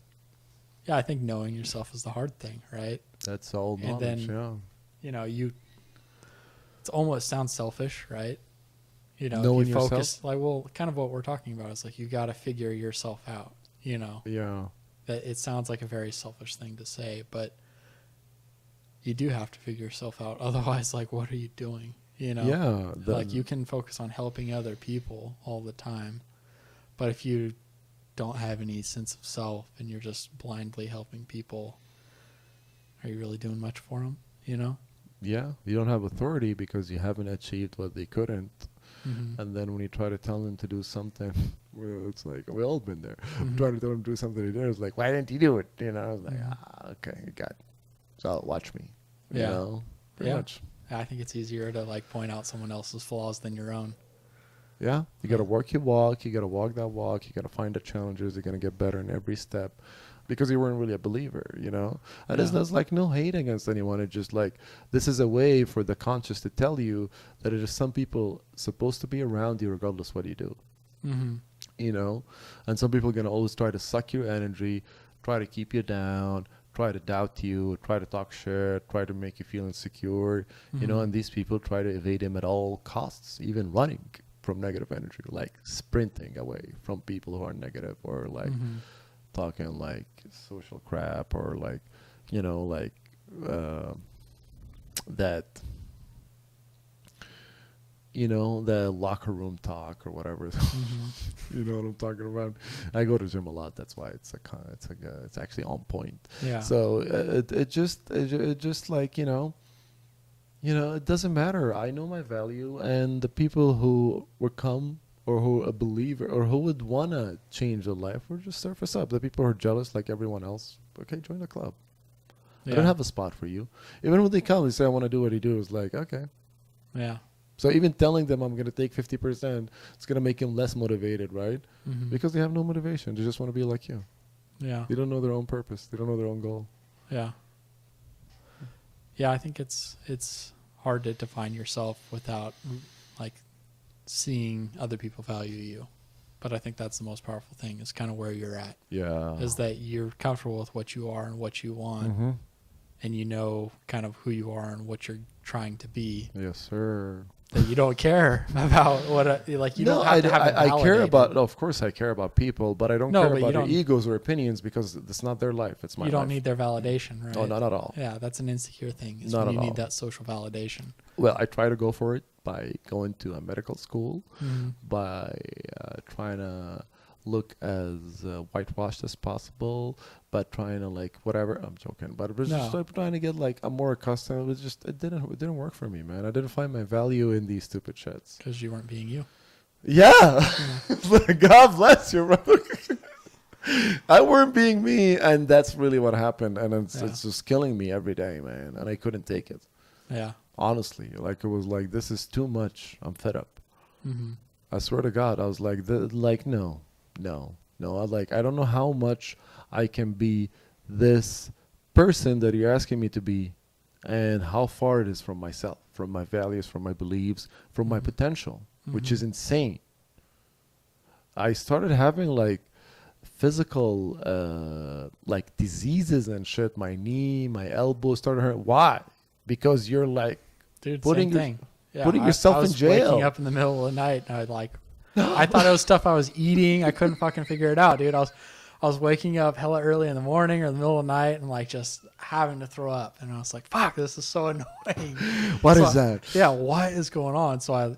yeah, I think knowing yourself is the hard thing, right? That's all knowledge. And then, you know, it almost sounds selfish, right? You know, knowing you focus yourself? like, well, kind of what we're talking about is like you got to figure yourself out. You know, Yeah. that it sounds like a very selfish thing to say, but you do have to figure yourself out. Otherwise, like, what are you doing? You know, Yeah. like you can focus on helping other people all the time, but if you don't have any sense of self and you're just blindly helping people, are you really doing much for them? You know? Yeah. You don't have authority because you haven't achieved what they couldn't. And then when you try to tell them to do something, well, it's like, we've all been there. Trying to tell them to do something they did. It's like, why didn't you do it? You know, I was like, okay, you got it. So watch me. You know, pretty much. I think it's easier to like point out someone else's flaws than your own. Yeah. You got to work your walk. You got to walk that walk. You got to find the challenges. You're going to get better in every step. Because you weren't really a believer, you know? And there's like no hate against anyone. It's just like, this is a way for the conscious to tell you that it is some people supposed to be around you regardless what you do. You know? And some people are going to always try to suck your energy, try to keep you down, try to doubt you, try to talk shit, try to make you feel insecure, you know? And these people try to evade him at all costs, even running from negative energy, like sprinting away from people who are negative or like... talking like social crap or like, you know, like that, you know, the locker room talk or whatever. You know what I'm talking about? I go to gym a lot. That's why it's actually on point. Yeah. So it just like, you know, it doesn't matter. I know my value, and the people who would come or who a believer or who would want to change their life or just surface up. The people who are jealous like everyone else, okay, join the club. I don't have a spot for you. Even when they come, they say, I want to do what you do. It's like, okay. Yeah. So even telling them I'm going to take 50%, it's going to make them less motivated, right? Mm-hmm. Because they have no motivation. They just want to be like you. Yeah. They don't know their own purpose. They don't know their own goal. Yeah. Yeah, I think it's hard to define yourself without like seeing other people value you. But I think that's the most powerful thing is kind of where you're at. Yeah. Is that you're comfortable with what you are and what you want. Mm-hmm. And you know kind of who you are and what you're trying to be. Yes, sir. That you don't care about what you don't have to have it I care validated. about. Of course, I care about people, but I don't No, care but you about their don't- egos or opinions because it's not their life. It's my You life. don't need their validation, right? Oh, not at all. Yeah, that's an insecure thing. Is Not when at you all. need that social validation. Well, I try to go for it by going to a medical school, Mm-hmm. by trying to look as whitewashed as possible, but trying to like whatever. I'm joking, but it was just No. like trying to get like I'm more accustomed. It was just it didn't work for me, man. I didn't find my value in these stupid shits. Because you weren't being you. Yeah, God bless you, bro. I weren't being me, and that's really what happened, and it's just killing me every day, man. And I couldn't take it. Yeah. Honestly, like it was like this is too much. I'm fed up. Mm-hmm. I swear to God, I was like, no. I don't know how much I can be this person that you're asking me to be, and how far it is from myself, from my values, from my beliefs, from my potential, which is insane. I started having like physical like diseases and shit. My knee, my elbow started hurting. Why? Because you're like Dude, putting same thing. Yeah, putting yourself I in was jail. waking up in the middle of the night and I thought it was stuff I was eating. I couldn't fucking figure it out, dude. I was waking up hella early in the morning or the middle of the night and like just having to throw up. And I was like, fuck, this is so annoying. What is that? Yeah, what is going on? So I,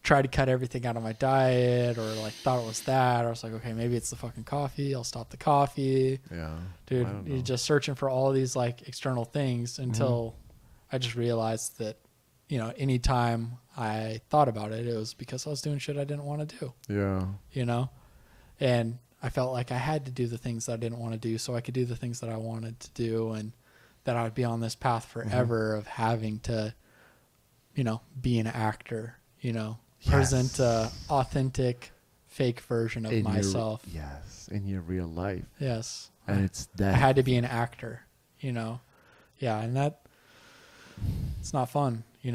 tried to cut everything out of my diet or like thought it was that. I was like, okay, maybe it's the fucking coffee. I'll stop the coffee. Yeah. Dude, you're just searching for all these like external things until I just realized that, anytime I thought about it, it was because I was doing shit I didn't want to do. Yeah. And I felt like I had to do the things that I didn't want to do so I could do the things that I wanted to do, and that I would be on this path forever of having to, be an actor, present a authentic, fake version of myself. In your real life. Yes. And it's that. I had to be an actor, Yeah, and that, it's not fun, You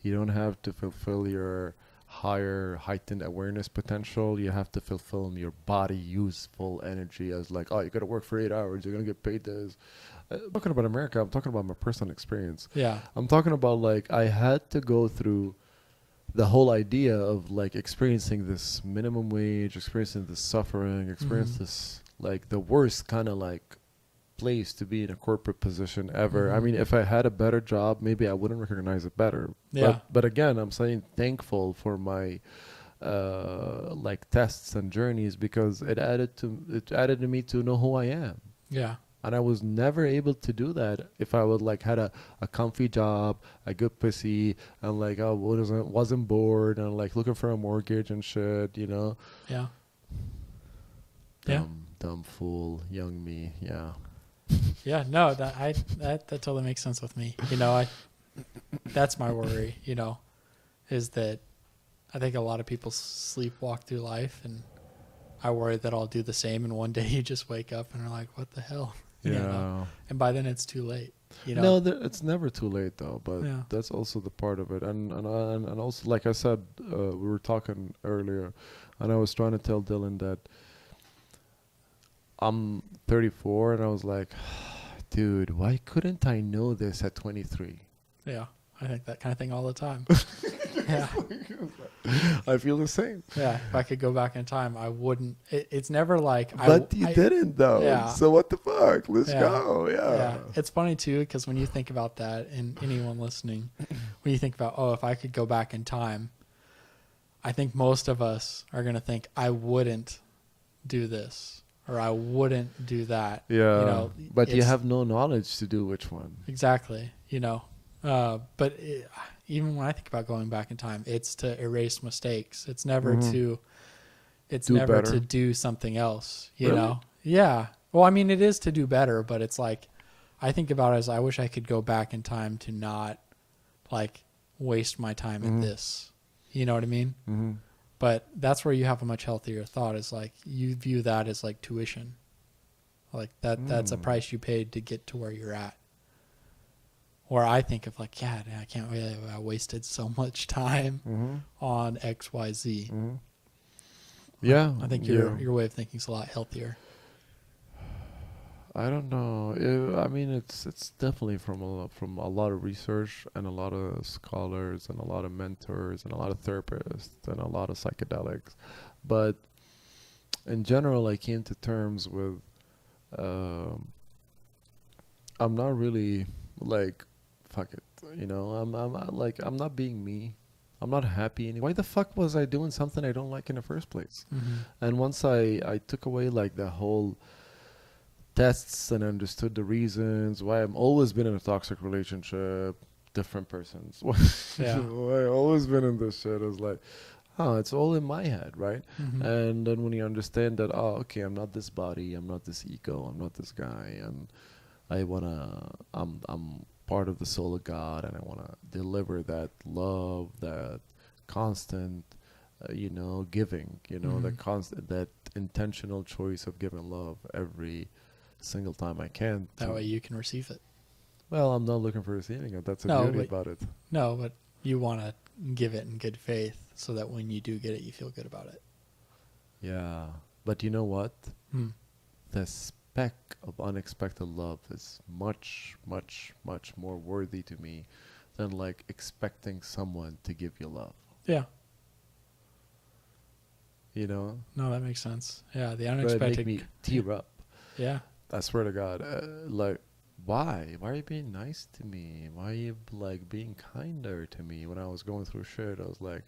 don't have to fulfill your higher heightened awareness potential. You have to fulfill your body useful energy as like, oh, you got to work for 8 hours. You're going to get paid this. I'm talking about America. I'm talking about my personal experience. Yeah. I'm talking about like I had to go through the whole idea of like experiencing this minimum wage, experiencing this suffering, experience this like the worst kind of like place to be in a corporate position ever. I mean, if I had a better job, maybe I wouldn't recognize it better. Yeah. But again, I'm saying thankful for my like tests and journeys because it added to me to know who I am. Yeah. And I was never able to do that if I would like had a comfy job, a good pussy, and like I wasn't bored and like looking for a mortgage and shit, Yeah. Dumb fool, young me. Yeah. Yeah, no, that totally makes sense with me. That's my worry, is that I think a lot of people sleepwalk through life, and I worry that I'll do the same, and one day you just wake up and are like, what the hell? Yeah. And by then it's too late. No, it's never too late though, but Yeah. that's also the part of it. And also, like I said, we were talking earlier, and I was trying to tell Dillan that I'm 34, and I was like, dude, why couldn't I know this at 23? Yeah, I think that kind of thing all the time. Yeah. I feel the same. Yeah, if I could go back in time, I wouldn't. It's never like. But you didn't though. Yeah. So what the fuck? Let's Yeah. go. Yeah. It's funny too, because when you think about that, and anyone listening, when you think about, oh, if I could go back in time, I think most of us are going to think, I wouldn't do this, or I wouldn't do that. Yeah. But you have no knowledge to do which one. Exactly. But even when I think about going back in time, it's to erase mistakes. It's never to do something else, Really? know? Yeah. Well, I mean, it is to do better, but it's like, I think about it as I wish I could go back in time to not like waste my time at this. You know what I mean? Mm-hmm. But that's where you have a much healthier thought, is like you view that as like tuition. Like that's a price you paid to get to where you're at. Or I think of like, yeah, I can't believe I wasted so much time on X, Y, Z. Yeah. I think your way of thinking is a lot healthier. I don't know. I mean, it's definitely from a lot of research and a lot of scholars and a lot of mentors and a lot of therapists and a lot of psychedelics, but in general, I came to terms with I'm not really like fuck it, you know. I'm not being me. I'm not happy anymore. Why the fuck was I doing something I don't like in the first place? And once I took away like the whole tests and understood the reasons why I'm always been in a toxic relationship, different persons. Yeah. Why I always been in this shit. I was like, oh, it's all in my head, right? And then when you understand that, oh, okay, I'm not this body, I'm not this ego, I'm not this guy, and I'm part of the soul of God, and I wanna deliver that love, that constant, giving, that intentional choice of giving love every single time I can. That way you can receive it. Well, I'm not looking for receiving it. That's the beauty about it. No, but you want to give it in good faith so that when you do get it, you feel good about it. Yeah. But you know what? The speck of unexpected love is much, much, much more worthy to me than like expecting someone to give you love. Yeah. You know? No, that makes sense. Yeah, the That unexpected. make me tear up. Yeah. I swear to God. Like, why? Why are you being nice to me? Why are you like being kinder to me? When I was going through shit, I was like,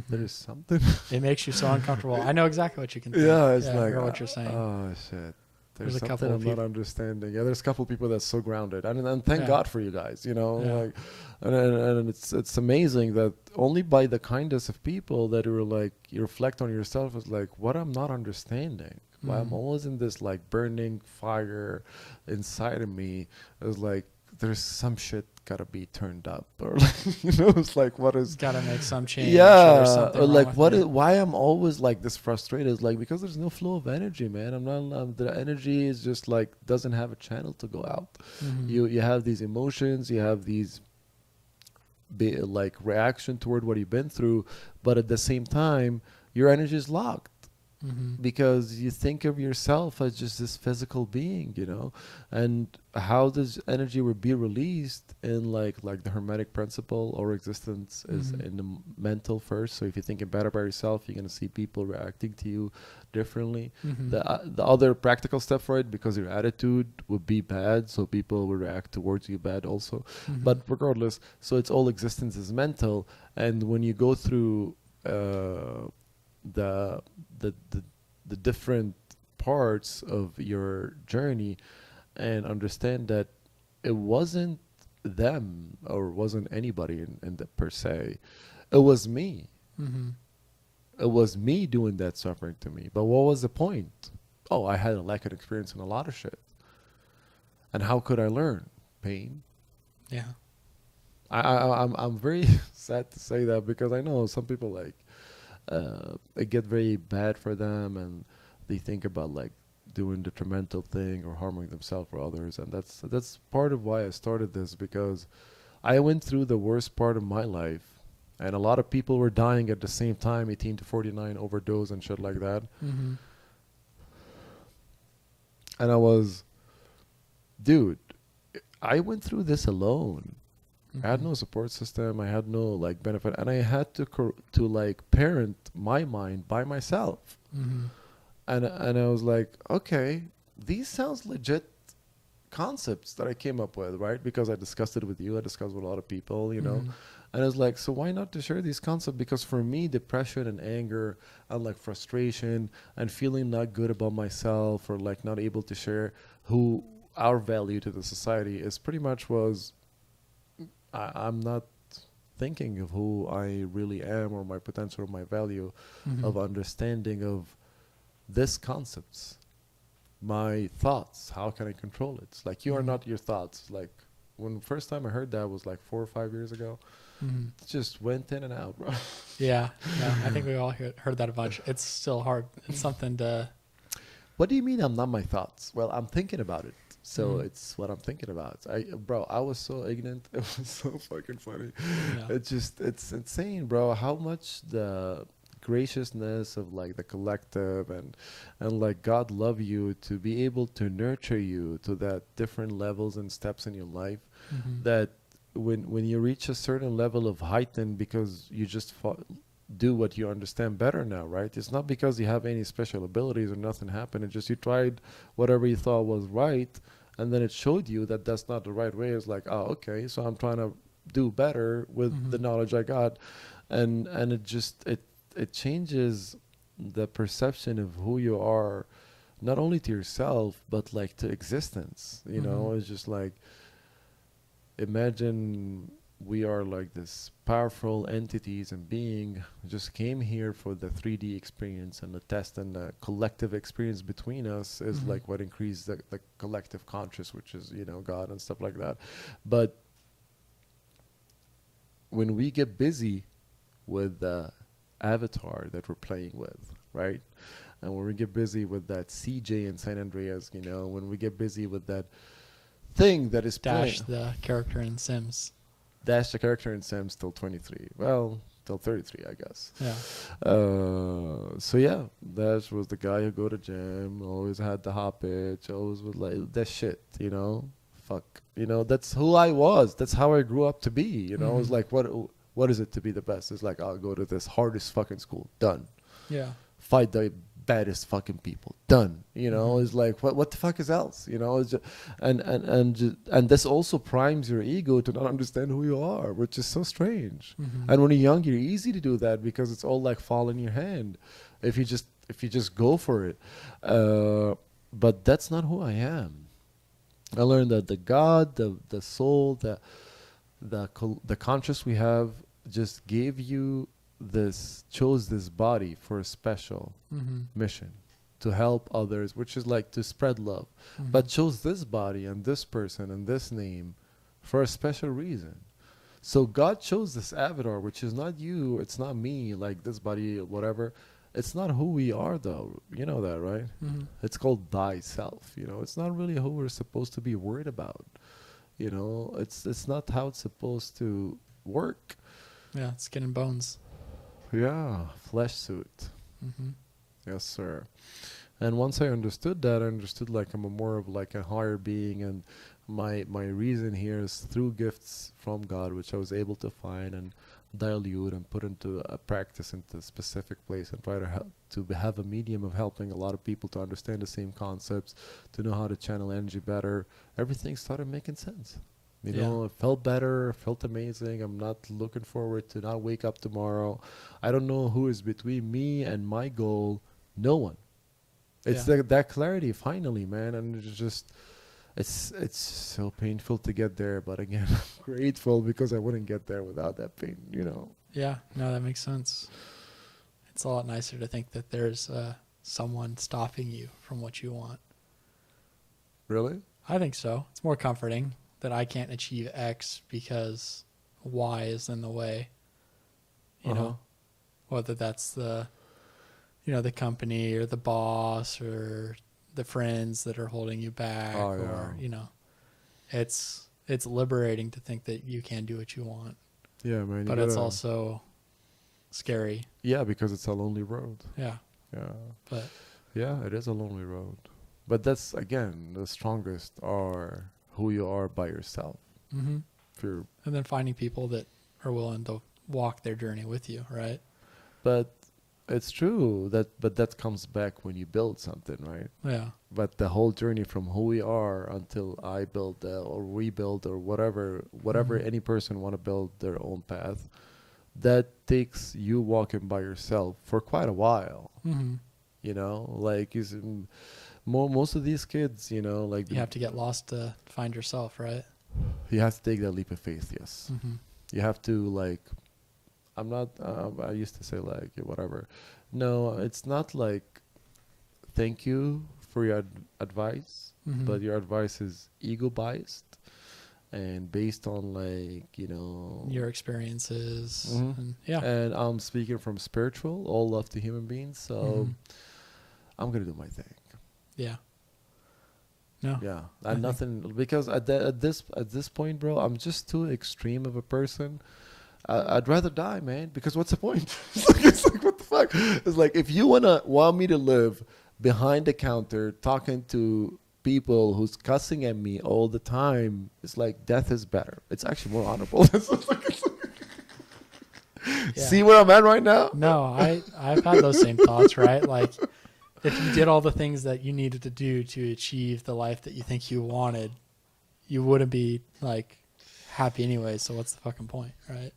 there's something. It makes you so uncomfortable. I know exactly what you can think. Yeah, it's like, I hear what you're saying. Oh shit. There's a something couple of I'm not people. understanding. Yeah, there's a couple people that's so grounded, and thank God for you guys. You know, Yeah. like, and it's amazing that only by the kindness of people that you're like you reflect on yourself is like what I'm not understanding. Why I'm always in this like burning fire inside of me is like there's some shit gotta be turned up, or like it's like what is Gotta make some change. yeah, or like why I'm always like this frustrated is like because there's no flow of energy, man. The energy is just like doesn't have a channel to go out. You have these emotions, you have these like reaction toward what you've been through, but at the same time your energy is locked. Because you think of yourself as just this physical being, and how does energy will be released in like the hermetic principle or existence is in the mental first. So if you're thinking bad about yourself, you're going to see people reacting to you differently. The other practical step for it, because your attitude would be bad, so people will react towards you bad also. But regardless, so it's all existence is mental, and when you go through the different parts of your journey and understand that it wasn't them or wasn't anybody in the per se, it was me. It was me doing that suffering to me. But what was the point? Oh, I had a lack of experience in a lot of shit. And how could I learn? Pain. Yeah. I'm very sad to say that, because I know some people like it get very bad for them, and they think about like doing detrimental thing or harming themselves or others, and that's part of why I started this, because I went through the worst part of my life, and a lot of people were dying at the same time, 18 to 49 overdose and shit like that. Mm-hmm. And I was, dude, I went through this alone. Mm-hmm. I had no support system. I had no like benefit, and I had to like parent my mind by myself. Mm-hmm. And I was like, okay, these sounds legit concepts that I came up with, right? Because I discussed it with you. I discussed with a lot of people, you know. Mm-hmm. And I was like, so why not to share these concepts? Because for me, depression and anger and like frustration and feeling not good about myself, or like not able to share who our value to the society is, pretty much was I'm not thinking of who I really am, or my potential, or my value, Mm-hmm. of understanding of these concepts my thoughts. How can I control it? It's like you are not your thoughts. Like when first time I heard that was like 4 or 5 years ago. It just went in and out, bro. Yeah. I think we all heard that a bunch. It's still hard. It's something to. What do you mean I'm not my thoughts? Well, I'm thinking about it. So it's what I'm thinking about. I was so ignorant. It was so fucking funny. Yeah. It's insane, bro. How much the graciousness of like the collective and like God love you to be able to nurture you to that different levels and steps in your life that when you reach a certain level of heightened because you just do what you understand better now, right? It's not because you have any special abilities or nothing happened. It's just you tried whatever you thought was right, and then it showed you that that's not the right way. It's like, oh, okay, so I'm trying to do better with the knowledge I got, and it changes the perception of who you are, not only to yourself but like to existence. You know, it's just like, imagine we are like this powerful entities and being just came here for the 3D experience, and the test and the collective experience between us is like what increased the collective conscious, which is, you know, God and stuff like that. But when we get busy with the avatar that we're playing with, right? And when we get busy with that CJ in San Andreas, you know, when we get busy with that thing that is Dash the character in Sims. Dash the character in Sims till 23. Well, till 33, I guess. Yeah. So yeah, Dash was the guy who go to gym, always had the hot bitch, always was like that shit, you know. Fuck, you know, that's who I was. That's how I grew up to be. You know, it's like what is it to be the best? It's like I'll go to this hardest fucking school. Done. Yeah. Fight the baddest fucking people. Done. You know, it's like what the fuck is else? You know, it's just, and this also primes your ego to not understand who you are, which is so strange. And when you're young, you're easy to do that because it's all like fall in your hand if you just go for it. But that's not who I am. I learned that the God, the soul, the conscious we have just gave you chose this body for a special mission to help others, which is like to spread love, but chose this body and this person and this name for a special reason. So God chose this avatar, which is not you, it's not me, like this body, whatever. It's not who we are, though. You know that, right? It's called thyself. You know, it's not really who we're supposed to be worried about. You know, it's not how it's supposed to work. Yeah, skin and bones. Yeah, flesh suit. Yes, sir. And once I understood that, I understood like I'm a more of like a higher being, and my reason here is through gifts from God, which I was able to find and dilute and put into a practice into a specific place, and try to help to have a medium of helping a lot of people to understand the same concepts, to know how to channel energy better. Everything started making sense. You know, it felt better, felt amazing. I'm not looking forward to not wake up tomorrow. I don't know who is between me and my goal. No one. It's that clarity finally, man. And it's just, it's so painful to get there. But again, I'm grateful because I wouldn't get there without that pain, you know. Yeah, no, that makes sense. It's a lot nicer to think that there's someone stopping you from what you want. Really? I think so. It's more comforting that I can't achieve X because Y is in the way. You know, whether that's the, you know, the company or the boss or the friends that are holding you back, or, you know, it's liberating to think that you can do what you want. Yeah, man. But it's also scary. Yeah, because it's a lonely road. Yeah. Yeah. But yeah, it is a lonely road. But that's, again, the strongest are who you are by yourself. If you're, and then finding people that are willing to walk their journey with you, right? But it's true but that comes back when you build something, right? Yeah. But the whole journey from who we are until I build or we build or whatever any person want to build their own path, that takes you walking by yourself for quite a while. You know, like most of these kids, you know, like you have to get lost to find yourself, right? You have to take that leap of faith. Yes. You have to, like, I'm not I used to say like whatever. No, it's not like thank you for your advice, Mhm. but your advice is ego biased and based on Your experiences. Mhm. And yeah. And I'm speaking from spiritual, all love to human beings. So Mhm. I'm gonna do my thing. Yeah. No. Yeah, I and think- nothing because at this point, bro, I'm just too extreme of a person. I'd rather die, man. Because what's the point? It's like what the fuck? It's like if you want me to live behind the counter talking to people who's cussing at me all the time, it's like death is better. It's actually more honorable. Yeah. See where I'm at right now? No, I've had those same thoughts, right? Like if you did all the things that you needed to do to achieve the life that you think you wanted, you wouldn't be like happy anyway. So what's the fucking point, right?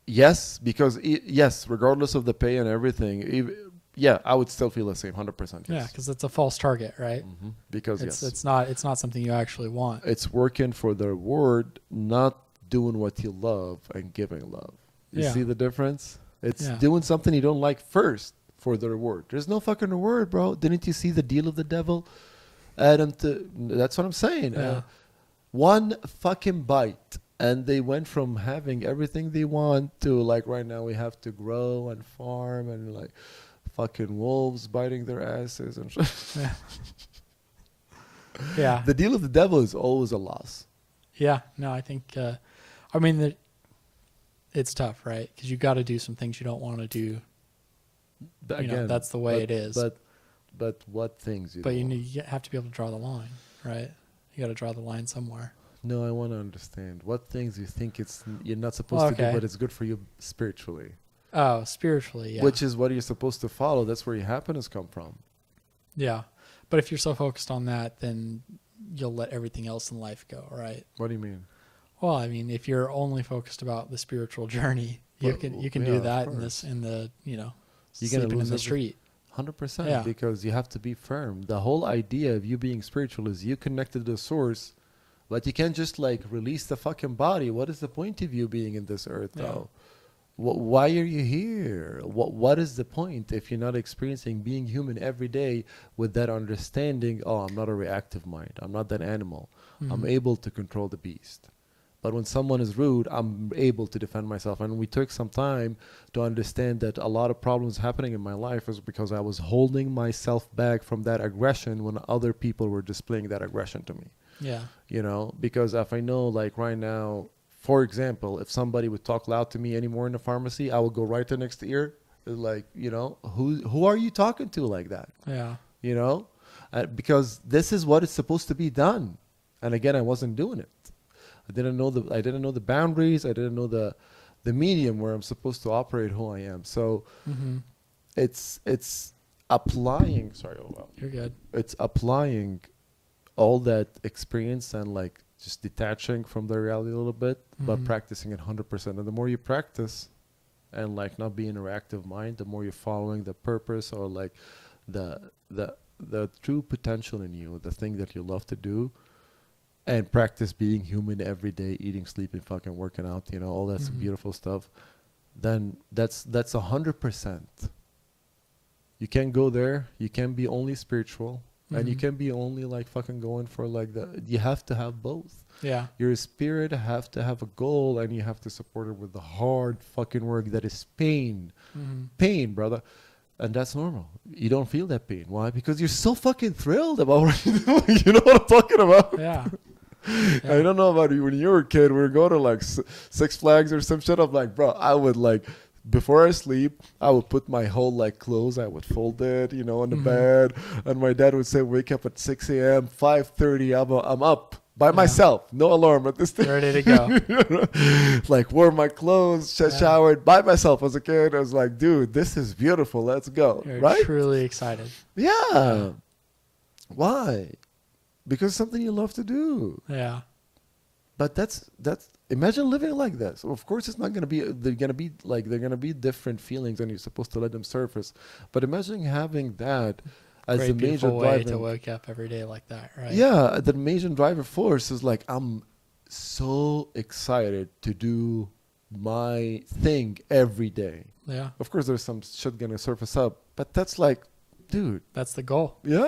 Yes, because yes, regardless of the pay and everything, yeah, I would still feel the same, 100%. Yes. Yeah, because it's a false target, right? Mm-hmm. Because it's not something you actually want. it's working for the reward, not doing what you love and giving love. You Yeah. see the difference? It's Yeah. doing something you don't like first for the reward. There's no fucking reward, bro. Didn't you see the deal of the devil? That's what I'm saying. Yeah. One fucking bite. And they went from having everything they want to like right now we have to grow and farm and like fucking wolves biting their asses and Yeah. Yeah. The deal of the devil is always a loss. Yeah. No, I think, it's tough, right? Because you got to do some things you don't want to do. That's the way it is. But what things you But don't want? you have to be able to draw the line, right? You got to draw the line somewhere. No, I want to understand what things you think you're not supposed to do, Okay. but it's good for you spiritually. Oh, spiritually, yeah. Which is what you're supposed to follow. That's where your happiness come from. Yeah. But if you're so focused on that, then you'll let everything else in life go, right? What do you mean? Well, I mean, if you're only focused about the spiritual journey, you Well, can yeah, do of that course. in the You're gonna sleeping in lose the street. 100%. Yeah. Because you have to be firm. The whole idea of you being spiritual is you connected to the source, but you can't just like release the fucking body. What is the point of you being in this earth, Yeah. though? Why are you here? What is the point if you're not experiencing being human every day with that understanding? Oh, I'm not a reactive mind. I'm not that animal. I'm Mhm. able to control the beast. But when someone is rude, I'm able to defend myself. And we took some time to understand that a lot of problems happening in my life is because I was holding myself back from that aggression when other people were displaying that aggression to me. Yeah. Because if I know, like right now, for example, if somebody would talk loud to me anymore in the pharmacy, I would go right to the next ear. Like, who are you talking to like that? Yeah. Because this is what is supposed to be done. And again, I wasn't doing it. I didn't know the boundaries. I didn't know the medium where I'm supposed to operate who I am. So Mm-hmm. it's applying. Sorry, You're good. it's applying all that experience and like just detaching from the reality a little bit, but Mhm. practicing it 100%. And the more you practice and like not being a reactive mind, the more you're following the purpose or like the true potential in you, the thing that you love to do, and practice being human every day, eating, sleeping, fucking working out, all that's Mhm. beautiful stuff, then that's 100%. You can't go there. You can't be only spiritual. And you Mhm. can be only like fucking going for like you have to have both. Yeah. Your spirit have to have a goal and you have to support it with the hard fucking work that is pain. Mm-hmm. Pain, brother. And that's normal. You don't feel that pain. Why? Because you're so fucking thrilled about what you're doing. You know what I'm talking about? Yeah. I don't know about you. When you were a kid, we were going to like Six Flags or some shit. I'm like, bro, I would like, before I sleep, I would put my whole like clothes, I would fold it, on the Mhm. bed. And my dad would say, wake up at 6 a.m., 5:30, I'm up by myself. No alarm at this time. Ready to go. Like wore my clothes, Yeah. showered by myself as a kid. I was like, dude, this is beautiful. Let's go. You're Right? truly excited. Yeah. Why? Because it's something you love to do. Yeah. But that's imagine living like this. Of course, it's not gonna be. They're gonna be different feelings, and you're supposed to let them surface. But imagine having that as Great, the major beautiful way to driving. wake up every day like that, right? Yeah, the major driver force is like I'm so excited to do my thing every day. Yeah. Of course, there's some shit gonna surface up, but that's like, dude, That's the goal. yeah.